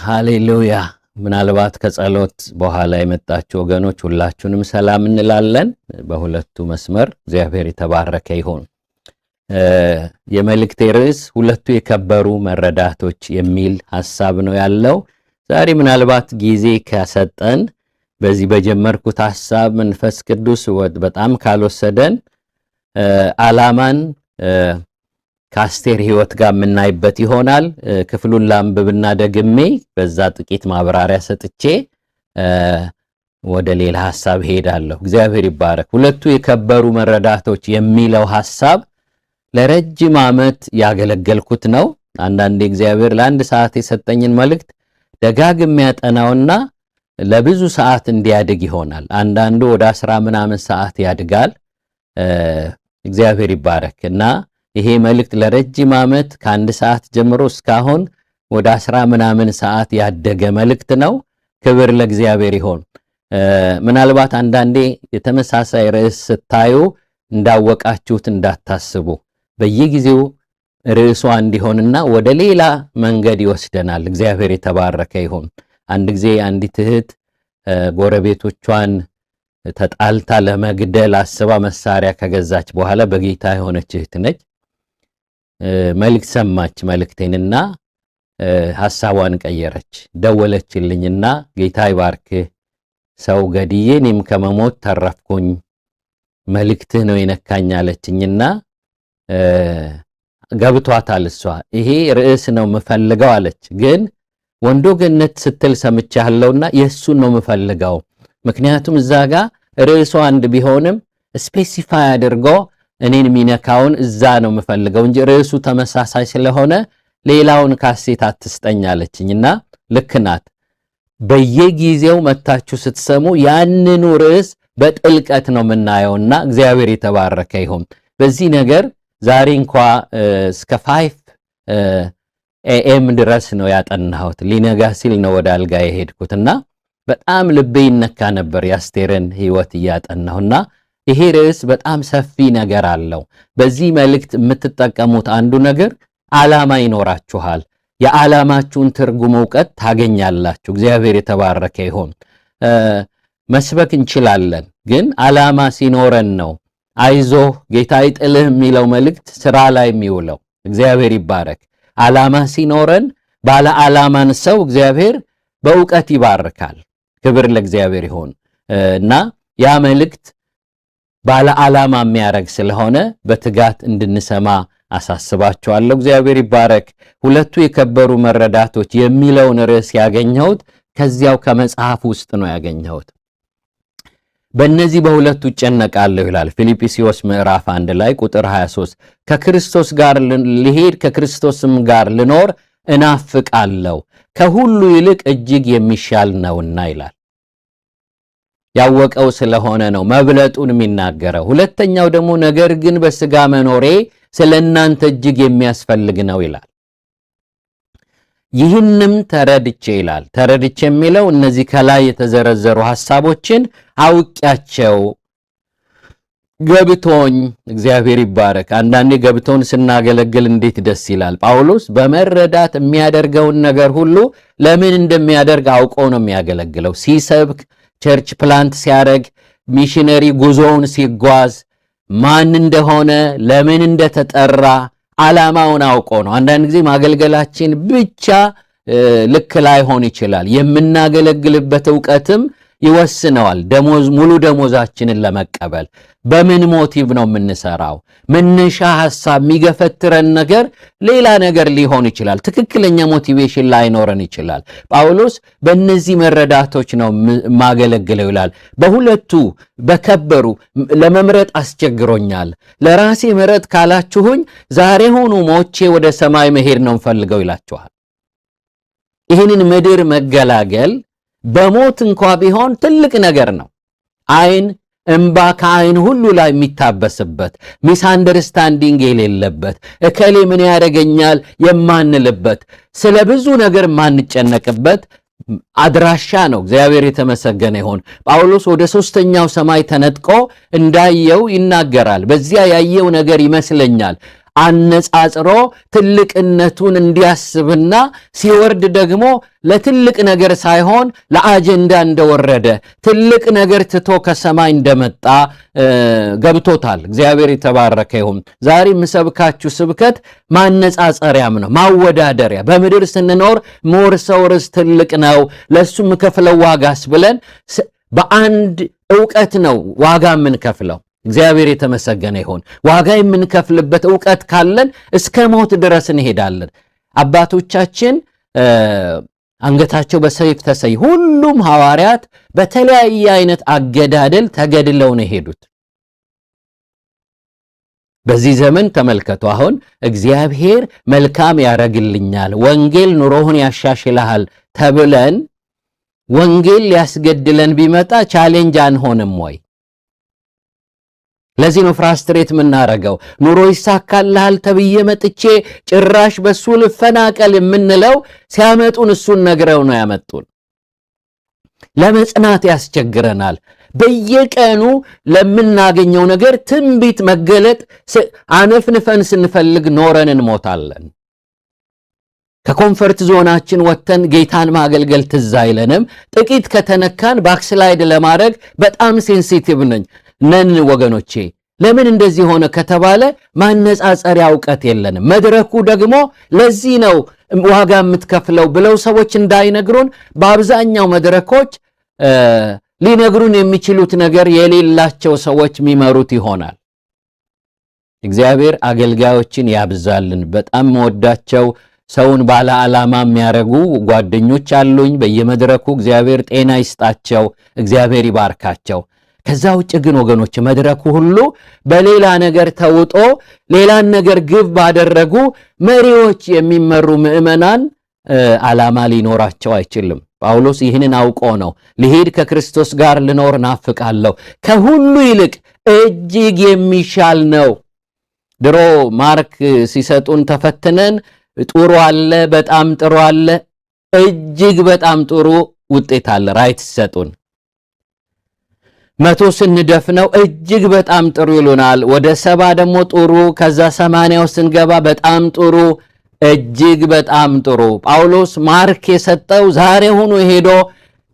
ሃሌሉያ። ምናልባት ከጸሎት በኋላ የመጣችሁ ወገኖች ሁላችሁንም ሰላም እንላለን። በሁለቱ መስመር እግዚአብሔር የተባረከ ይሁን። የመልእክቴ ርዕስ ሁለቱ የከበሩ መረዳቶች የሚል ሐሳብ ነው ያለው። ዛሬ ምናልባት ጊዜ ከሰጠን በዚህ በጀመርኩት ሐሳብ መንፈስ ቅዱስ በጣም ካልወሰደን ዓላማን ከአስቴር ሕይወት ጋር የምናይበት ይሆናል። ክፍሉን ላንብብና ደግሜ በዛ ጥቂት ማብራሪያ ሰጥቼ ወደ ሌላ ሐሳብ ሄዳለሁ። እግዚአብሔር ይባረክ። ሁለቱ የከበሩ መረዳቶች የሚለው ሐሳብ ለረጅም ዓመት ያገለገልኩት ነው። አንዳንዴ እግዚአብሔር ለአንድ ሰዓት የሰጠኝን መልእክት ደጋግሜ ያጠናውና ለብዙ ሰዓት እንዲያድግ ይሆናል። አንዳንዱ ወደ 10 ምናምን ሰዓት ያድጋል። እግዚአብሔር ይባረክ እና ይሄ መልእክት ለረጅም ዓመት ከአንድ ሰዓት ጀምሮ እስካሁን ወደ 10 ምናምን ሰዓት ያደገ መልእክት ነው። ክብር ለእግዚአብሔር ይሁን። ምናልባት አንዳንዴ የተመሳሳይ ርዕስ ስታዩ እንዳወቃችሁት እንዳታስቡ። በየጊዜው ርዕሷ እንዲሆንና ወደ ሌላ መንገድ ይወስደናል። እግዚአብሔር የተባረከ ይሁን። አንድ ጊዜ አንዲት እህት ጎረቤቶቿን ተጣልታ ለመግደል አስባ መሳሪያ ከገዛች በኋላ በጌታ የሆነች እህት ነች። መልእክት ሰማች መልእክቴንና ሐሳቧን ቀየረች። ደወለችልኝና ጌታ ይባርክህ፣ ሰው ገድዬ እኔም ከመሞት ተረፍኩኝ፣ መልእክትህ ነው የነካኝ አለችኝና ገብቷታል። እሷ ይሄ ርዕስ ነው የምፈልገው አለች። ግን ወንዶ ገነት ስትል ሰምቻለሁና የእሱን ነው የምፈልገው። ምክንያቱም እዛ ጋር ርዕሱ አንድ ቢሆንም ስፔሲፋይ አድርጎ እኔን የሚነካውን እዛ ነው የምፈልገው እንጂ ርዕሱ ተመሳሳይ ስለሆነ ሌላውን ካሴት አትስጠኝ አለችኝና ልክ ናት። በየጊዜው መታችሁ ስትሰሙ ያንኑ ርዕስ በጥልቀት ነው የምናየውና እግዚአብሔር የተባረከ ይሁን። በዚህ ነገር ዛሬ እንኳ እስከ 5 AM ድረስ ነው ያጠናሁት። ሊነጋ ሲል ነው ወደ አልጋ የሄድኩትና በጣም ልቤ ይነካ ነበር የአስቴርን ሕይወት እያጠናሁና ይሄ ርዕስ በጣም ሰፊ ነገር አለው። በዚህ መልእክት የምትጠቀሙት አንዱ ነገር ዓላማ ይኖራችኋል። የዓላማችሁን ትርጉም ዕውቀት ታገኛላችሁ። እግዚአብሔር የተባረከ ይሁን። መስበክ እንችላለን፣ ግን ዓላማ ሲኖረን ነው አይዞህ ጌታ ይጥልህ የሚለው መልእክት ስራ ላይ የሚውለው። እግዚአብሔር ይባረክ። ዓላማ ሲኖረን ባለ ዓላማን ሰው እግዚአብሔር በዕውቀት ይባርካል። ክብር ለእግዚአብሔር ይሁን እና ያ መልእክት ባለ ዓላማ የሚያደርግ ስለሆነ በትጋት እንድንሰማ አሳስባችኋለሁ። እግዚአብሔር ይባረክ። ሁለቱ የከበሩ መረዳቶች የሚለውን ርዕስ ያገኘሁት ከዚያው ከመጽሐፍ ውስጥ ነው ያገኘሁት። በእነዚህ በሁለቱ እጨነቃለሁ ይላል ፊልጵስዩስ ምዕራፍ 1 ላይ ቁጥር 23። ከክርስቶስ ጋር ልሄድ ከክርስቶስም ጋር ልኖር እናፍቃለሁ፣ ከሁሉ ይልቅ እጅግ የሚሻል ነውና ይላል። ያወቀው ስለሆነ ነው መብለጡን የሚናገረው። ሁለተኛው ደግሞ ነገር ግን በሥጋ መኖሬ ስለ እናንተ እጅግ የሚያስፈልግ ነው ይላል። ይህንም ተረድቼ ይላል። ተረድቼ የሚለው እነዚህ ከላይ የተዘረዘሩ ሐሳቦችን አውቂያቸው ገብቶኝ፣ እግዚአብሔር ይባረክ። አንዳንዴ ገብቶን ስናገለግል እንዴት ደስ ይላል። ጳውሎስ በመረዳት የሚያደርገውን ነገር ሁሉ ለምን እንደሚያደርግ አውቆ ነው የሚያገለግለው። ሲሰብክ፣ ቸርች ፕላንት ሲያደርግ፣ ሚሽነሪ ጉዞውን ሲጓዝ ማን እንደሆነ ለምን እንደተጠራ ዓላማውን አውቆ ነው። አንዳንድ ጊዜ ማገልገላችን ብቻ ልክ ላይሆን ይችላል። የምናገለግልበት ዕውቀትም ይወስነዋል። ሙሉ ደሞዛችንን ለመቀበል በምን ሞቲቭ ነው የምንሰራው? መነሻ ሐሳብ የሚገፈትረን ነገር ሌላ ነገር ሊሆን ይችላል። ትክክለኛ ሞቲቬሽን ላይኖረን ይችላል። ጳውሎስ በእነዚህ መረዳቶች ነው ማገለግለው ይላል። በሁለቱ በከበሩ ለመምረጥ አስቸግሮኛል። ለራሴ ምረጥ ካላችሁኝ ዛሬ ሆኑ ሞቼ ወደ ሰማይ መሄድ ነው ፈልገው ይላችኋል። ይህንን ምድር መገላገል በሞት እንኳ ቢሆን ትልቅ ነገር ነው። እንባ ከዓይን ሁሉ ላይ የሚታበስበት፣ ሚስ አንደርስታንዲንግ የሌለበት፣ እከሌ ምን ያደርገኛል የማንልበት፣ ስለ ብዙ ነገር ማንጨነቅበት አድራሻ ነው። እግዚአብሔር የተመሰገነ ይሁን። ጳውሎስ ወደ 3ኛው ሰማይ ተነጥቆ እንዳየው ይናገራል። በዚያ ያየው ነገር ይመስለኛል አነጻጽሮ ትልቅነቱን እንዲያስብና ሲወርድ ደግሞ ለትልቅ ነገር ሳይሆን ለአጀንዳ እንደወረደ ትልቅ ነገር ትቶ ከሰማይ እንደመጣ ገብቶታል። እግዚአብሔር የተባረከ ይሁን። ዛሬ የምሰብካችሁ ስብከት ማነጻጸሪያም ነው፣ ማወዳደሪያ። በምድር ስንኖር ሞርሰው ርስ ትልቅ ነው፣ ለሱ የምከፍለው ዋጋስ ብለን በአንድ ዕውቀት ነው ዋጋ የምንከፍለው። እግዚአብሔር የተመሰገነ ይሁን። ዋጋ የምንከፍልበት ዕውቀት ካለን እስከ ሞት ድረስ እንሄዳለን። አባቶቻችን አንገታቸው በሰይፍ ተሰይ፣ ሁሉም ሐዋርያት በተለያየ አይነት አገዳደል ተገድለው ነው የሄዱት። በዚህ ዘመን ተመልከቱ። አሁን እግዚአብሔር መልካም ያረግልኛል፣ ወንጌል ኑሮህን ያሻሽልሃል ተብለን ወንጌል ሊያስገድለን ቢመጣ ቻሌንጅ አንሆንም ወይ? ለዚህ ነው ፍራስትሬት የምናረገው። ኑሮ ይሳካልሃል ተብዬ መጥቼ ጭራሽ በሱ ልፈናቀል የምንለው ሲያመጡን እሱን ነግረው ነው ያመጡን። ለመጽናት ያስቸግረናል። በየቀኑ ለምናገኘው ነገር ትንቢት መገለጥ አነፍንፈን ስንፈልግ ኖረን እንሞታለን። ከኮንፈርት ዞናችን ወጥተን ጌታን ማገልገል ትዝ አይለንም። ጥቂት ከተነካን ባክስላይድ ለማድረግ በጣም ሴንሲቲቭ ነን ወገኖቼ። ለምን እንደዚህ ሆነ ከተባለ ማነጻጸሪያ ዕውቀት የለንም። መድረኩ ደግሞ ለዚህ ነው ዋጋ የምትከፍለው ብለው ሰዎች እንዳይነግሩን በአብዛኛው መድረኮች ሊነግሩን የሚችሉት ነገር የሌላቸው ሰዎች የሚመሩት ይሆናል። እግዚአብሔር አገልጋዮችን ያብዛልን። በጣም መወዳቸው ሰውን ባለ ዓላማ የሚያረጉ ጓደኞች አሉኝ በየመድረኩ። እግዚአብሔር ጤና ይስጣቸው፣ እግዚአብሔር ይባርካቸው። ከዛ ውጭ ግን ወገኖች መድረኩ ሁሉ በሌላ ነገር ተውጦ ሌላን ነገር ግብ ባደረጉ መሪዎች የሚመሩ ምዕመናን ዓላማ ሊኖራቸው አይችልም። ጳውሎስ ይህንን አውቆ ነው ልሄድ ከክርስቶስ ጋር ልኖር ናፍቃለሁ፣ ከሁሉ ይልቅ እጅግ የሚሻል ነው። ድሮ ማርክ ሲሰጡን ተፈትነን ጥሩ አለ፣ በጣም ጥሩ አለ፣ እጅግ በጣም ጥሩ ውጤት አለ ራይት ሲሰጡን። 100 ስንደፍነው እጅግ በጣም ጥሩ ይሉናል። ወደ 70 ደግሞ ጥሩ፣ ከዛ 80 ስንገባ በጣም ጥሩ፣ እጅግ በጣም ጥሩ። ጳውሎስ ማርክ የሰጠው ዛሬ ሆኖ ሄዶ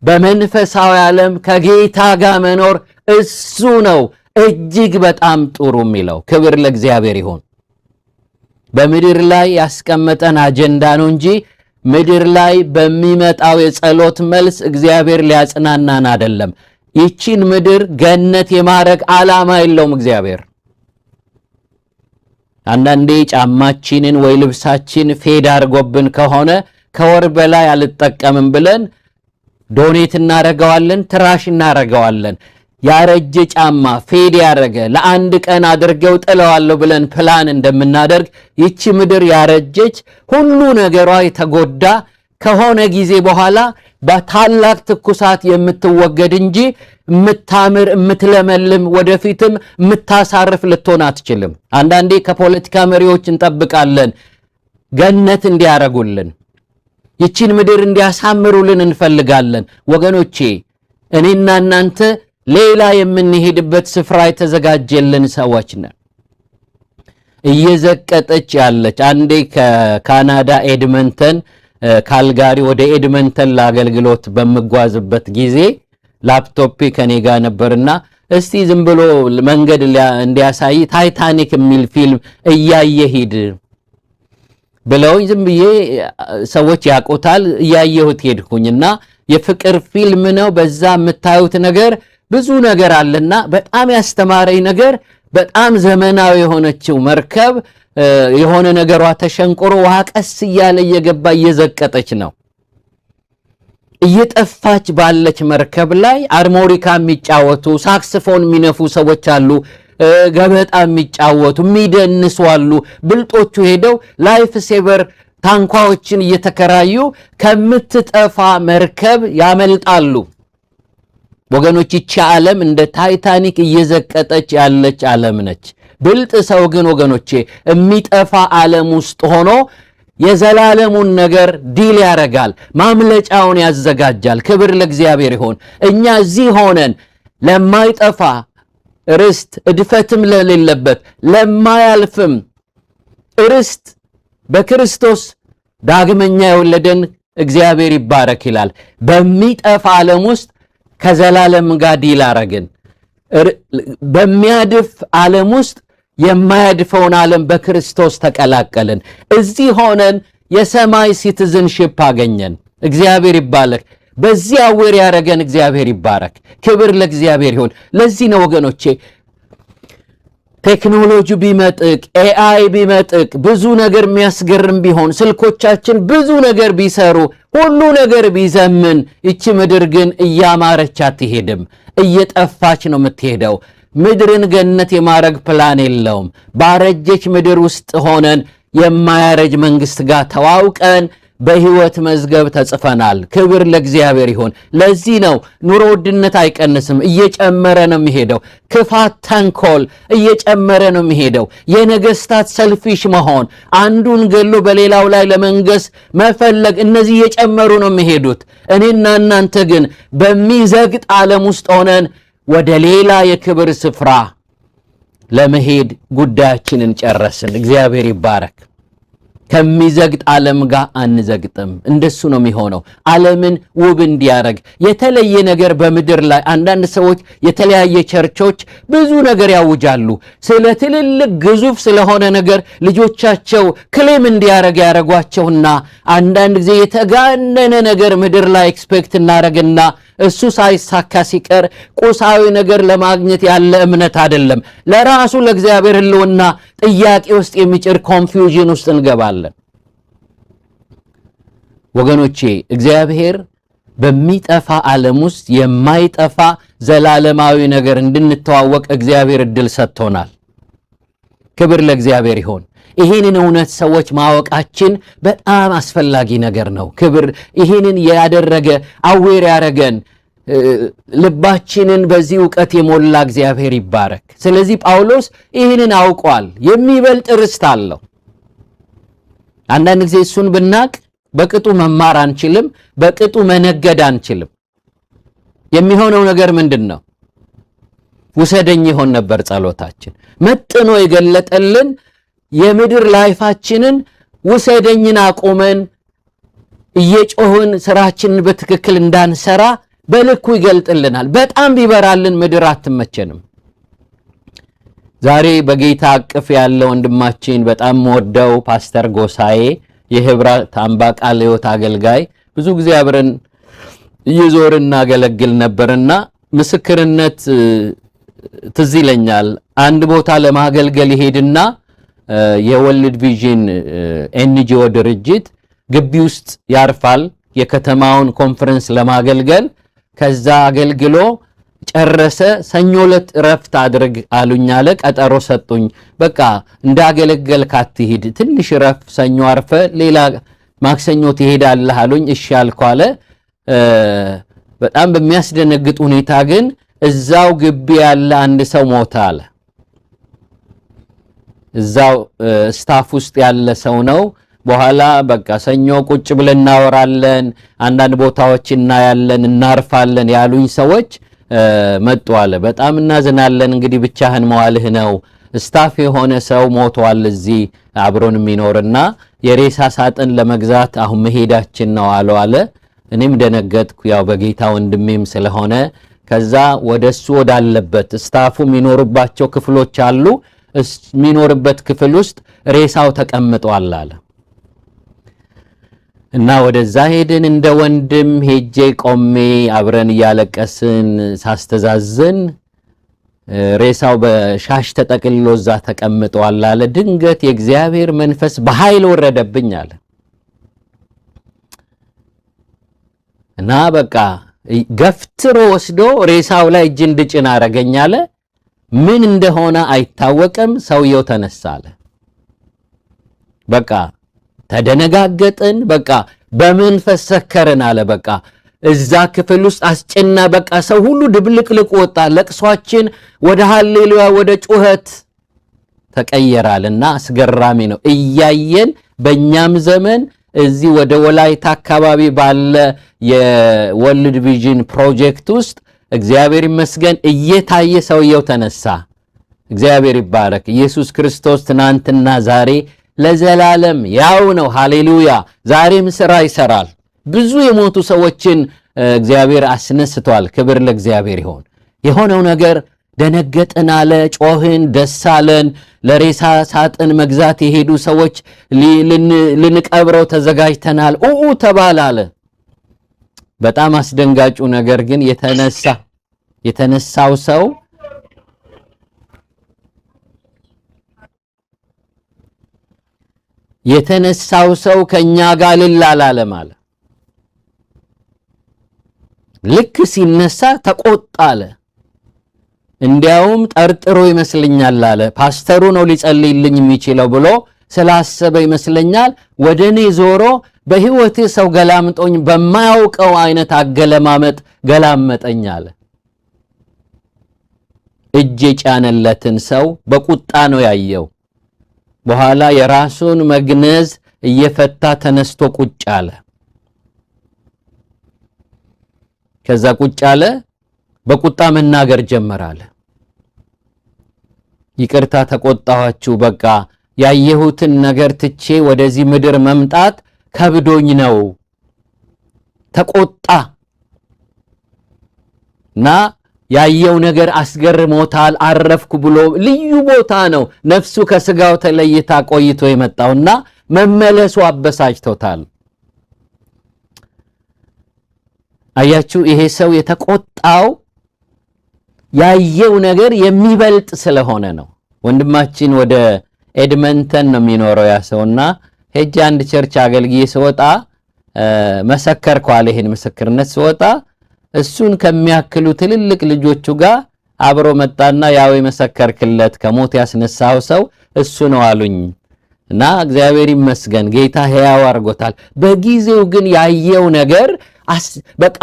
በመንፈሳዊ ዓለም ከጌታ ጋር መኖር እሱ ነው እጅግ በጣም ጥሩ የሚለው። ክብር ለእግዚአብሔር ይሁን። በምድር ላይ ያስቀመጠን አጀንዳ ነው እንጂ ምድር ላይ በሚመጣው የጸሎት መልስ እግዚአብሔር ሊያጽናናን አይደለም። ይቺን ምድር ገነት የማረግ ዓላማ የለውም እግዚአብሔር። አንዳንዴ ጫማችንን ወይ ልብሳችን ፌድ አድርጎብን ከሆነ ከወር በላይ አልጠቀምም ብለን ዶኔት እናረጋዋለን፣ ትራሽ እናረጋዋለን። ያረጀ ጫማ ፌድ ያረገ ለአንድ ቀን አድርገው ጥለዋለሁ ብለን ፕላን እንደምናደርግ ይቺ ምድር ያረጀች ሁሉ ነገሯ የተጎዳ ከሆነ ጊዜ በኋላ በታላቅ ትኩሳት የምትወገድ እንጂ የምታምር የምትለመልም ወደፊትም የምታሳርፍ ልትሆን አትችልም። አንዳንዴ ከፖለቲካ መሪዎች እንጠብቃለን ገነት እንዲያረጉልን፣ ይቺን ምድር እንዲያሳምሩልን እንፈልጋለን። ወገኖቼ እኔና እናንተ ሌላ የምንሄድበት ስፍራ የተዘጋጀልን ሰዎች ነን። እየዘቀጠች ያለች አንዴ ከካናዳ ኤድመንተን ካልጋሪ ወደ ኤድመንተን ለአገልግሎት በመጓዝበት ጊዜ ላፕቶፕ ከኔ ጋር ነበርና እስቲ ዝም ብሎ መንገድ እንዲያሳይ ታይታኒክ የሚል ፊልም እያየ ሂድ ብለውኝ ዝም ብዬ ሰዎች ያቆታል እያየሁት ሄድኩኝና የፍቅር ፊልም ነው። በዛ የምታዩት ነገር ብዙ ነገር አለና በጣም ያስተማረኝ ነገር በጣም ዘመናዊ የሆነችው መርከብ የሆነ ነገሯ ተሸንቆሮ ውሃ ቀስ እያለ እየገባ እየዘቀጠች ነው። እየጠፋች ባለች መርከብ ላይ አርሞኒካ የሚጫወቱ ሳክስፎን የሚነፉ ሰዎች አሉ፣ ገበጣ የሚጫወቱ የሚደንሱ አሉ። ብልጦቹ ሄደው ላይፍ ሴቨር ታንኳዎችን እየተከራዩ ከምትጠፋ መርከብ ያመልጣሉ። ወገኖች ይቺ ዓለም እንደ ታይታኒክ እየዘቀጠች ያለች ዓለም ነች። ብልጥ ሰው ግን ወገኖቼ የሚጠፋ ዓለም ውስጥ ሆኖ የዘላለሙን ነገር ዲል ያረጋል፣ ማምለጫውን ያዘጋጃል። ክብር ለእግዚአብሔር ይሁን። እኛ እዚህ ሆነን ለማይጠፋ ርስት እድፈትም ለሌለበት ለማያልፍም ርስት በክርስቶስ ዳግመኛ የወለደን እግዚአብሔር ይባረክ ይላል። በሚጠፋ ዓለም ውስጥ ከዘላለም ጋር ዲል አረግን። በሚያድፍ ዓለም ውስጥ የማያድፈውን ዓለም በክርስቶስ ተቀላቀልን። እዚህ ሆነን የሰማይ ሲቲዝንሺፕ አገኘን። እግዚአብሔር ይባረክ። በዚህ አዌር ያረገን እግዚአብሔር ይባረክ። ክብር ለእግዚአብሔር ይሁን። ለዚህ ነው ወገኖቼ ቴክኖሎጂ ቢመጥቅ ኤአይ ቢመጥቅ ብዙ ነገር የሚያስገርም ቢሆን ስልኮቻችን ብዙ ነገር ቢሰሩ ሁሉ ነገር ቢዘምን ይቺ ምድር ግን እያማረች አትሄድም፣ እየጠፋች ነው የምትሄደው። ምድርን ገነት የማረግ ፕላን የለውም። ባረጀች ምድር ውስጥ ሆነን የማያረጅ መንግስት ጋር ተዋውቀን በህይወት መዝገብ ተጽፈናል። ክብር ለእግዚአብሔር ይሁን። ለዚህ ነው ኑሮ ውድነት አይቀንስም፣ እየጨመረ ነው የሚሄደው። ክፋት፣ ተንኮል እየጨመረ ነው የሚሄደው። የነገስታት ሰልፊሽ መሆን፣ አንዱን ገሎ በሌላው ላይ ለመንገስ መፈለግ፣ እነዚህ እየጨመሩ ነው የሚሄዱት። እኔና እናንተ ግን በሚዘግጥ ዓለም ውስጥ ሆነን ወደ ሌላ የክብር ስፍራ ለመሄድ ጉዳያችንን ጨረስን። እግዚአብሔር ይባረክ። ከሚዘግጥ ዓለም ጋር አንዘግጥም። እንደሱ ነው የሚሆነው። ዓለምን ውብ እንዲያረግ የተለየ ነገር በምድር ላይ አንዳንድ ሰዎች የተለያየ ቸርቾች ብዙ ነገር ያውጃሉ። ስለ ትልልቅ ግዙፍ ስለሆነ ነገር ልጆቻቸው ክሌም እንዲያረግ ያረጓቸውና አንዳንድ ጊዜ የተጋነነ ነገር ምድር ላይ ኤክስፔክት እናረግና እሱ ሳይሳካ ሲቀር ቁሳዊ ነገር ለማግኘት ያለ እምነት አይደለም፣ ለራሱ ለእግዚአብሔር ሕልውና ጥያቄ ውስጥ የሚጭር ኮንፊውዥን ውስጥ እንገባለን። ወገኖቼ እግዚአብሔር በሚጠፋ ዓለም ውስጥ የማይጠፋ ዘላለማዊ ነገር እንድንተዋወቅ እግዚአብሔር እድል ሰጥቶናል። ክብር ለእግዚአብሔር ይሁን። ይህንን እውነት ሰዎች ማወቃችን በጣም አስፈላጊ ነገር ነው። ክብር ይህንን ያደረገ አዌር ያረገን ልባችንን በዚህ ዕውቀት የሞላ እግዚአብሔር ይባረክ። ስለዚህ ጳውሎስ ይህንን አውቋል። የሚበልጥ ርስት አለው። አንዳንድ ጊዜ እሱን ብናቅ በቅጡ መማር አንችልም፣ በቅጡ መነገድ አንችልም። የሚሆነው ነገር ምንድን ነው? ውሰደኝ ይሆን ነበር ጸሎታችን። መጥኖ የገለጠልን የምድር ላይፋችንን ውሰደኝን አቁመን እየጮህን ስራችንን በትክክል እንዳንሰራ በልኩ ይገልጥልናል። በጣም ቢበራልን ምድር አትመቸንም። ዛሬ በጌታ አቅፍ ያለ ወንድማችን በጣም ወደው ፓስተር ጎሳዬ የህብረት አምባ ቃለ ሕይወት አገልጋይ ብዙ ጊዜ አብረን እየዞርን እናገለግል ነበርና ምስክርነት ትዝ ይለኛል። አንድ ቦታ ለማገልገል ይሄድና የወርልድ ቪዥን ኤንጂኦ ድርጅት ግቢ ውስጥ ያርፋል የከተማውን ኮንፈረንስ ለማገልገል። ከዛ አገልግሎ ጨረሰ። ሰኞ ዕለት ረፍት አድርግ አሉኝ አለ። ቀጠሮ ሰጡኝ። በቃ እንዳገለገል ካትሂድ ትንሽ ረፍ ሰኞ አርፈ ሌላ ማክሰኞ ትሄዳለህ አሉኝ። እሺ አልኩ አለ። በጣም በሚያስደነግጥ ሁኔታ ግን እዛው ግቢ ያለ አንድ ሰው ሞተ አለ። እዛው ስታፍ ውስጥ ያለ ሰው ነው። በኋላ በቃ ሰኞ ቁጭ ብለን እናወራለን፣ አንዳንድ ቦታዎች እናያለን፣ እናርፋለን ያሉኝ ሰዎች መጡ አለ። በጣም እናዝናለን፣ እንግዲህ ብቻህን መዋልህ ነው፣ ስታፍ የሆነ ሰው ሞቷል እዚህ አብሮን የሚኖርና የሬሳ ሳጥን ለመግዛት አሁን መሄዳችን ነው አለው አለ። እኔም ደነገጥኩ፣ ያው በጌታ ወንድሜም ስለሆነ። ከዛ ወደሱ ወዳለበት ስታፉ የሚኖርባቸው ክፍሎች አሉ፣ የሚኖርበት ክፍል ውስጥ ሬሳው ተቀምጧል አለ። እና ወደዛ ሄድን። እንደ ወንድም ሄጄ ቆሜ አብረን እያለቀስን ሳስተዛዝን ሬሳው በሻሽ ተጠቅልሎ እዛ ተቀምጧል አለ። ድንገት የእግዚአብሔር መንፈስ በኃይል ወረደብኝ አለ። እና በቃ ገፍትሮ ወስዶ ሬሳው ላይ እጅ እንድጭን አረገኝ አለ። ምን እንደሆነ አይታወቅም። ሰውየው ተነሳ አለ። በቃ ተደነጋገጥን። በቃ በመንፈስ ሰከርን አለ። በቃ እዛ ክፍል ውስጥ አስጨና። በቃ ሰው ሁሉ ድብልቅልቅ ወጣ። ለቅሷችን ወደ ሃሌሉያ ወደ ጩኸት ተቀየራልና አስገራሚ ነው። እያየን በእኛም ዘመን እዚህ ወደ ወላይታ አካባቢ ባለ የወርልድ ቪዥን ፕሮጀክት ውስጥ እግዚአብሔር ይመስገን እየታየ ሰውየው ተነሳ። እግዚአብሔር ይባረክ። ኢየሱስ ክርስቶስ ትናንትና ዛሬ ለዘላለም ያው ነው። ሃሌሉያ! ዛሬም ሥራ ይሰራል። ብዙ የሞቱ ሰዎችን እግዚአብሔር አስነስቷል። ክብር ለእግዚአብሔር ይሁን። የሆነው ነገር ደነገጥን አለ፣ ጮህን፣ ደስ አለን። ለሬሳ ሳጥን መግዛት የሄዱ ሰዎች ልንቀብረው ተዘጋጅተናል ተባለ አለ። በጣም አስደንጋጩ ነገር ግን የተነሳው ሰው ከኛ ጋር ልላላለ ማለት ልክ ሲነሳ ተቆጣ አለ። እንዲያውም ጠርጥሮ ይመስለኛል አለ ፓስተሩ ነው ሊጸልይልኝ የሚችለው ብሎ ስላሰበ ይመስለኛል ወደኔ ዞሮ በህይወቴ ሰው ገላምጦኝ በማያውቀው አይነት አገለማመጥ ገላመጠኝ አለ። እጅ የጫነለትን ሰው በቁጣ ነው ያየው። በኋላ የራሱን መግነዝ እየፈታ ተነስቶ ቁጭ አለ። ከዛ ቁጭ አለ፣ በቁጣ መናገር ጀመራለ። ይቅርታ ተቆጣኋችሁ፣ በቃ ያየሁትን ነገር ትቼ ወደዚህ ምድር መምጣት ከብዶኝ ነው። ተቆጣ እና ያየው ነገር አስገርሞታል። አረፍኩ ብሎ ልዩ ቦታ ነው ነፍሱ ከስጋው ተለይታ ቆይቶ የመጣውና መመለሱ አበሳጭቶታል። አያችሁ፣ ይሄ ሰው የተቆጣው ያየው ነገር የሚበልጥ ስለሆነ ነው። ወንድማችን ወደ ኤድመንተን ነው የሚኖረው ያ ሰውና ሄጄ አንድ ቸርች አገልግዬ ስወጣ መሰከርኩ አለ። ይሄን ምስክርነት ስወጣ እሱን ከሚያክሉ ትልልቅ ልጆቹ ጋር አብሮ መጣና ያው የመሰከርክለት ከሞት ያስነሳው ሰው እሱ ነው አሉኝ። እና እግዚአብሔር ይመስገን ጌታ ሕያው አድርጎታል። በጊዜው ግን ያየው ነገር በቃ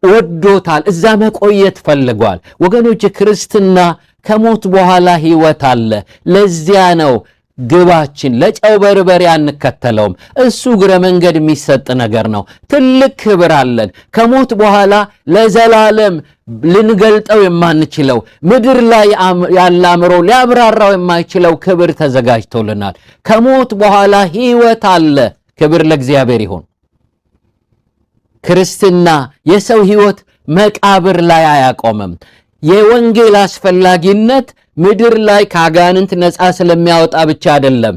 ወዶታል። እዛ መቆየት ፈልጓል። ወገኖች ክርስትና ከሞት በኋላ ሕይወት አለ። ለዚያ ነው ግባችን። ለጨው በርበሬ አንከተለውም። እሱ እግረ መንገድ የሚሰጥ ነገር ነው። ትልቅ ክብር አለን። ከሞት በኋላ ለዘላለም ልንገልጠው የማንችለው ምድር ላይ ያለ አእምሮ ሊያብራራው የማይችለው ክብር ተዘጋጅቶልናል። ከሞት በኋላ ሕይወት አለ። ክብር ለእግዚአብሔር ይሁን። ክርስትና የሰው ሕይወት መቃብር ላይ አያቆምም። የወንጌል አስፈላጊነት ምድር ላይ ከአጋንንት ነፃ ስለሚያወጣ ብቻ አይደለም፣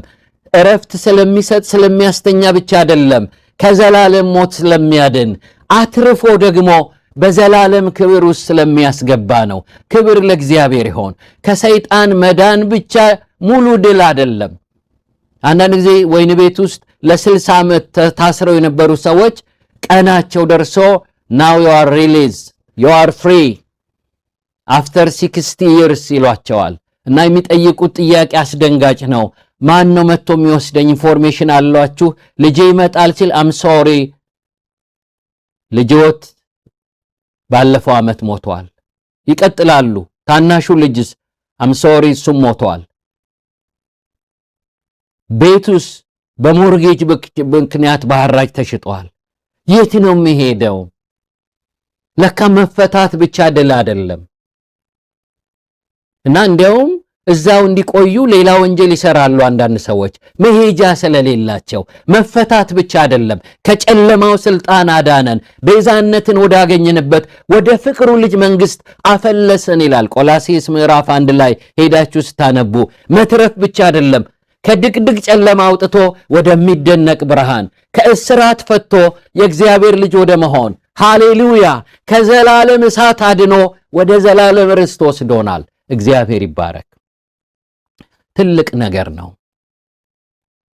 እረፍት ስለሚሰጥ ስለሚያስተኛ ብቻ አይደለም፣ ከዘላለም ሞት ስለሚያድን አትርፎ ደግሞ በዘላለም ክብር ውስጥ ስለሚያስገባ ነው። ክብር ለእግዚአብሔር ይሁን። ከሰይጣን መዳን ብቻ ሙሉ ድል አይደለም። አንዳንድ ጊዜ ወይን ቤት ውስጥ ለ60 ዓመት ታስረው የነበሩ ሰዎች ቀናቸው ደርሶ now you are released, you are free after 60 years ይሏቸዋል። እና የሚጠይቁት ጥያቄ አስደንጋጭ ነው። ማን ነው መጥቶ የሚወስደኝ? ኢንፎርሜሽን አሏችሁ? ልጄ ይመጣል ሲል I'm sorry ልጅዎት ባለፈው ዓመት ሞቷል። ይቀጥላሉ። ታናሹ ልጅስ I'm sorry እሱም ሞቷል። ቤቱስ በሞርጌጅ ምክንያት በሐራጅ ተሽጧል። የት ነው የሚሄደው? ለካ መፈታት ብቻ ድል አይደለም። እና እንዲያውም እዛው እንዲቆዩ ሌላ ወንጀል ይሰራሉ አንዳንድ ሰዎች መሄጃ ስለሌላቸው። መፈታት ብቻ አይደለም፣ ከጨለማው ስልጣን አዳነን፣ ቤዛነትን ወዳገኘንበት ወደ ፍቅሩ ልጅ መንግስት አፈለሰን ይላል ቆላስይስ ምዕራፍ 1 ላይ ሄዳችሁ ስታነቡ። መትረፍ ብቻ አይደለም፣ ከድቅድቅ ጨለማ አውጥቶ ወደሚደነቅ ብርሃን፣ ከእስራት ፈቶ የእግዚአብሔር ልጅ ወደ መሆን፣ ሃሌሉያ፣ ከዘላለም እሳት አድኖ ወደ ዘላለም ርስት ወስዶናል። እግዚአብሔር ይባረክ። ትልቅ ነገር ነው።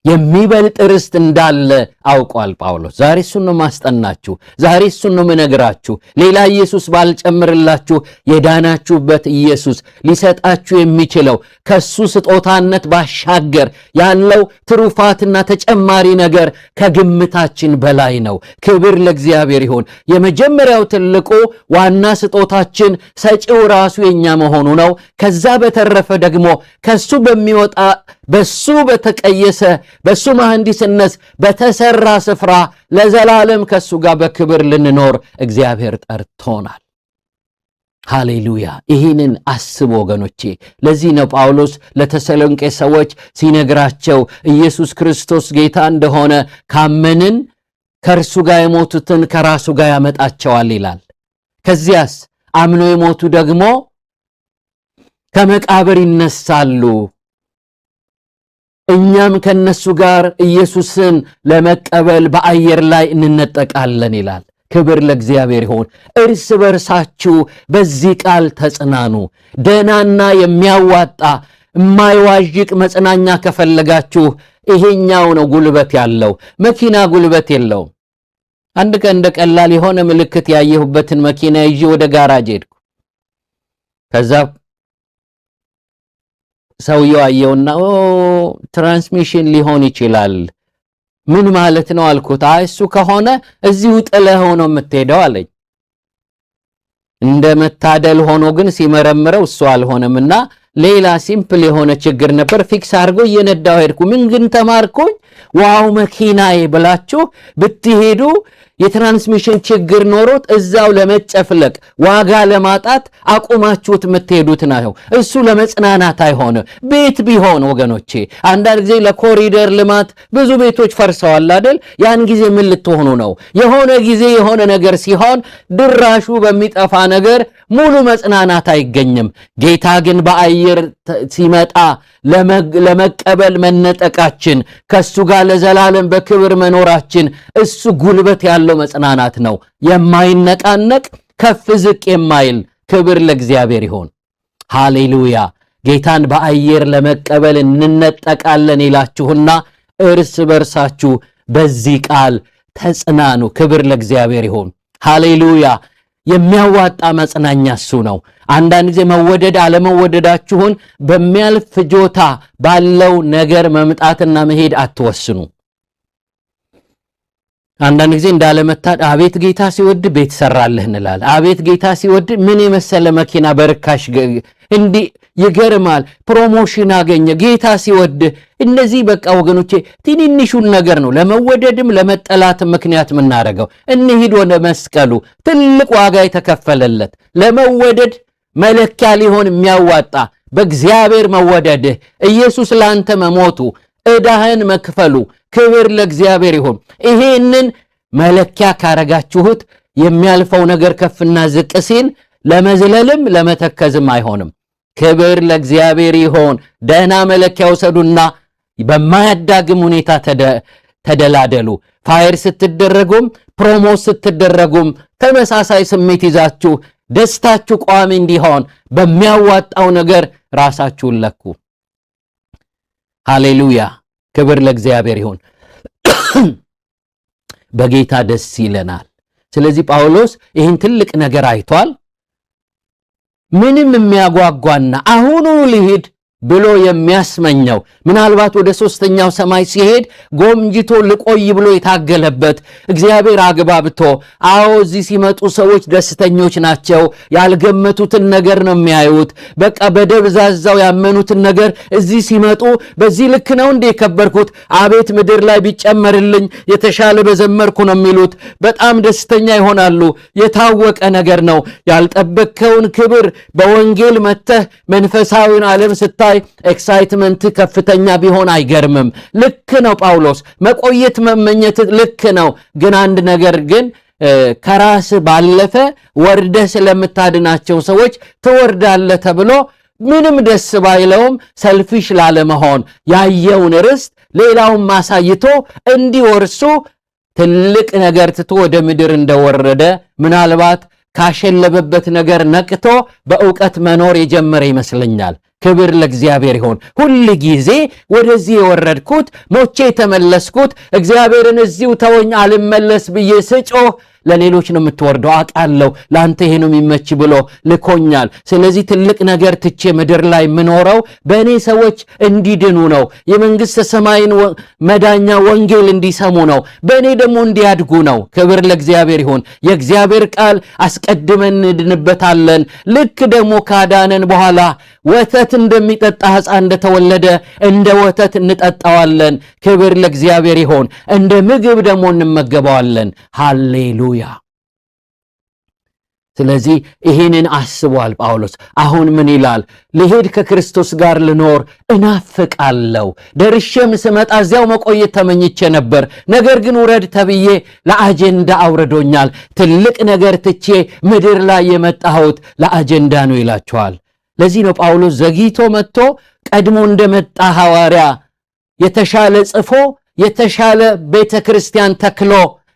የሚበልጥ ርስት እንዳለ አውቋል ጳውሎስ። ዛሬ እሱን ነው ማስጠናችሁ። ዛሬ እሱን ነው መነግራችሁ። ሌላ ኢየሱስ ባልጨምርላችሁ የዳናችሁበት ኢየሱስ ሊሰጣችሁ የሚችለው ከሱ ስጦታነት ባሻገር ያለው ትሩፋትና ተጨማሪ ነገር ከግምታችን በላይ ነው። ክብር ለእግዚአብሔር ይሁን። የመጀመሪያው ትልቁ ዋና ስጦታችን ሰጪው ራሱ የኛ መሆኑ ነው። ከዛ በተረፈ ደግሞ ከሱ በሚወጣ በሱ በተቀየሰ በሱ መሐንዲስነት በተሰራ ስፍራ ለዘላለም ከሱ ጋር በክብር ልንኖር እግዚአብሔር ጠርቶናል። ሃሌሉያ። ይህንን አስቡ ወገኖቼ። ለዚህ ነው ጳውሎስ ለተሰሎንቄ ሰዎች ሲነግራቸው ኢየሱስ ክርስቶስ ጌታ እንደሆነ ካመንን ከእርሱ ጋር የሞቱትን ከራሱ ጋር ያመጣቸዋል ይላል። ከዚያስ አምኖ የሞቱ ደግሞ ከመቃብር ይነሳሉ፣ እኛም ከነሱ ጋር ኢየሱስን ለመቀበል በአየር ላይ እንነጠቃለን ይላል። ክብር ለእግዚአብሔር ይሁን። እርስ በርሳችሁ በዚህ ቃል ተጽናኑ። ደህናና የሚያዋጣ የማይዋዥቅ መጽናኛ ከፈለጋችሁ ይሄኛው ነው ጉልበት ያለው። መኪና ጉልበት የለውም። አንድ ቀን እንደ ቀላል የሆነ ምልክት ያየሁበትን መኪና ይዤ ወደ ጋራጅ ሄድኩ። ከዛ ሰውየው አየውና ትራንስሚሽን ሊሆን ይችላል። ምን ማለት ነው አልኩት። እሱ ከሆነ እዚሁ ጥለኸው ነው የምትሄደው አለኝ። እንደ መታደል ሆኖ ግን ሲመረምረው እሱ አልሆነምና ሌላ ሲምፕል የሆነ ችግር ነበር። ፊክስ አድርጎ እየነዳው ሄድኩ። ምን ግን ተማርኩኝ። ዋው መኪናዬ ብላችሁ ብትሄዱ የትራንስሚሽን ችግር ኖሮት እዛው ለመጨፍለቅ ዋጋ ለማጣት አቁማችሁት የምትሄዱት ነው። እሱ ለመጽናናት አይሆንም። ቤት ቢሆን ወገኖቼ አንዳንድ ጊዜ ለኮሪደር ልማት ብዙ ቤቶች ፈርሰዋል አይደል? ያን ጊዜ ምን ልትሆኑ ነው? የሆነ ጊዜ የሆነ ነገር ሲሆን ድራሹ በሚጠፋ ነገር ሙሉ መጽናናት አይገኝም። ጌታ ግን በአየር ሲመጣ ለመቀበል መነጠቃችን ከሱ ጋር ለዘላለም በክብር መኖራችን እሱ ጉልበት ያለው መጽናናት ነው። የማይነቃነቅ ከፍ ዝቅ የማይል ክብር ለእግዚአብሔር ይሁን። ሃሌሉያ። ጌታን በአየር ለመቀበል እንነጠቃለን ይላችሁና እርስ በርሳችሁ በዚህ ቃል ተጽናኑ። ክብር ለእግዚአብሔር ይሁን። ሃሌሉያ። የሚያዋጣ መጽናኛ እሱ ነው። አንዳንድ ጊዜ መወደድ አለመወደዳችሁን በሚያልፍ ፍጆታ ባለው ነገር መምጣትና መሄድ አትወስኑ። አንዳንድ ጊዜ እንዳለመታድ አቤት ጌታ ሲወድ ቤት ሰራልህ እንላለን። አቤት ጌታ ሲወድ ምን የመሰለ መኪና በርካሽ እንዲህ ይገርማል። ፕሮሞሽን አገኘ ጌታ ሲወድ። እነዚህ በቃ ወገኖቼ ትንንሹን ነገር ነው ለመወደድም ለመጠላትም ምክንያት የምናደርገው። እንሂድ ወደ መስቀሉ፣ ትልቅ ዋጋ የተከፈለለት ለመወደድ መለኪያ ሊሆን የሚያዋጣ በእግዚአብሔር መወደድህ፣ ኢየሱስ ላንተ መሞቱ፣ ዕዳህን መክፈሉ። ክብር ለእግዚአብሔር ይሁን። ይሄንን መለኪያ ካረጋችሁት የሚያልፈው ነገር ከፍና ዝቅ ሲል ለመዝለልም ለመተከዝም አይሆንም። ክብር ለእግዚአብሔር ይሁን። ደህና መለኪያ ውሰዱና በማያዳግም ሁኔታ ተደላደሉ። ፋየር ስትደረጉም ፕሮሞት ስትደረጉም ተመሳሳይ ስሜት ይዛችሁ ደስታችሁ ቋሚ እንዲሆን በሚያዋጣው ነገር ራሳችሁን ለኩ። ሃሌሉያ። ክብር ለእግዚአብሔር ይሁን። በጌታ ደስ ይለናል። ስለዚህ ጳውሎስ ይህን ትልቅ ነገር አይቷል። ምንም የሚያጓጓና አሁኑ ልሂድ ብሎ የሚያስመኘው ምናልባት ወደ ሶስተኛው ሰማይ ሲሄድ ጎምጅቶ ልቆይ ብሎ የታገለበት እግዚአብሔር አግባብቶ እዚህ ሲመጡ ሰዎች ደስተኞች ናቸው። ያልገመቱትን ነገር ነው የሚያዩት። በቃ በደብዛዛው ያመኑትን ነገር እዚህ ሲመጡ በዚህ ልክ ነው እንደ የከበርኩት፣ አቤት ምድር ላይ ቢጨመርልኝ የተሻለ በዘመርኩ ነው የሚሉት። በጣም ደስተኛ ይሆናሉ። የታወቀ ነገር ነው። ያልጠበቅከውን ክብር በወንጌል መተህ መንፈሳዊውን ዓለም ስታይ ኤክሳይትመንት ከፍተኛ ቢሆን አይገርምም። ልክ ነው ጳውሎስ፣ መቆየት መመኘት ልክ ነው። ግን አንድ ነገር ግን ከራስ ባለፈ ወርደህ ስለምታድናቸው ሰዎች ትወርዳለህ ተብሎ ምንም ደስ ባይለውም ሰልፊሽ ላለመሆን ያየውን ርስት ሌላውን ማሳይቶ እንዲወርሱ ትልቅ ነገር ትቶ ወደ ምድር እንደወረደ ምናልባት ካሸለበበት ነገር ነቅቶ በእውቀት መኖር የጀመረ ይመስለኛል። ክብር ለእግዚአብሔር ይሁን። ሁል ጊዜ ወደዚህ የወረድኩት ሞቼ የተመለስኩት እግዚአብሔርን እዚሁ ተወኝ አልመለስ ብዬ ስጮህ ለሌሎች ነው የምትወርደው። አውቃለሁ ለአንተ ይሄ ነው የሚመች ብሎ ልኮኛል። ስለዚህ ትልቅ ነገር ትቼ ምድር ላይ የምኖረው በእኔ ሰዎች እንዲድኑ ነው። የመንግሥተ ሰማይን መዳኛ ወንጌል እንዲሰሙ ነው። በእኔ ደግሞ እንዲያድጉ ነው። ክብር ለእግዚአብሔር ይሁን። የእግዚአብሔር ቃል አስቀድመን እንድንበታለን። ልክ ደግሞ ካዳነን በኋላ ወተት እንደሚጠጣ ሕፃን እንደተወለደ እንደ ወተት እንጠጣዋለን። ክብር ለእግዚአብሔር ይሁን። እንደ ምግብ ደግሞ እንመገበዋለን። ሃሌሉያ። ስለዚህ ይህንን አስቧል ጳውሎስ። አሁን ምን ይላል? ልሄድ ከክርስቶስ ጋር ልኖር እናፍቃለሁ። ደርሼም ስመጣ እዚያው መቆየት ተመኝቼ ነበር፣ ነገር ግን ውረድ ተብዬ ለአጀንዳ አውርዶኛል። ትልቅ ነገር ትቼ ምድር ላይ የመጣሁት ለአጀንዳ ነው ይላቸዋል። ለዚህ ነው ጳውሎስ ዘግይቶ መጥቶ ቀድሞ እንደመጣ ሐዋርያ የተሻለ ጽፎ የተሻለ ቤተ ክርስቲያን ተክሎ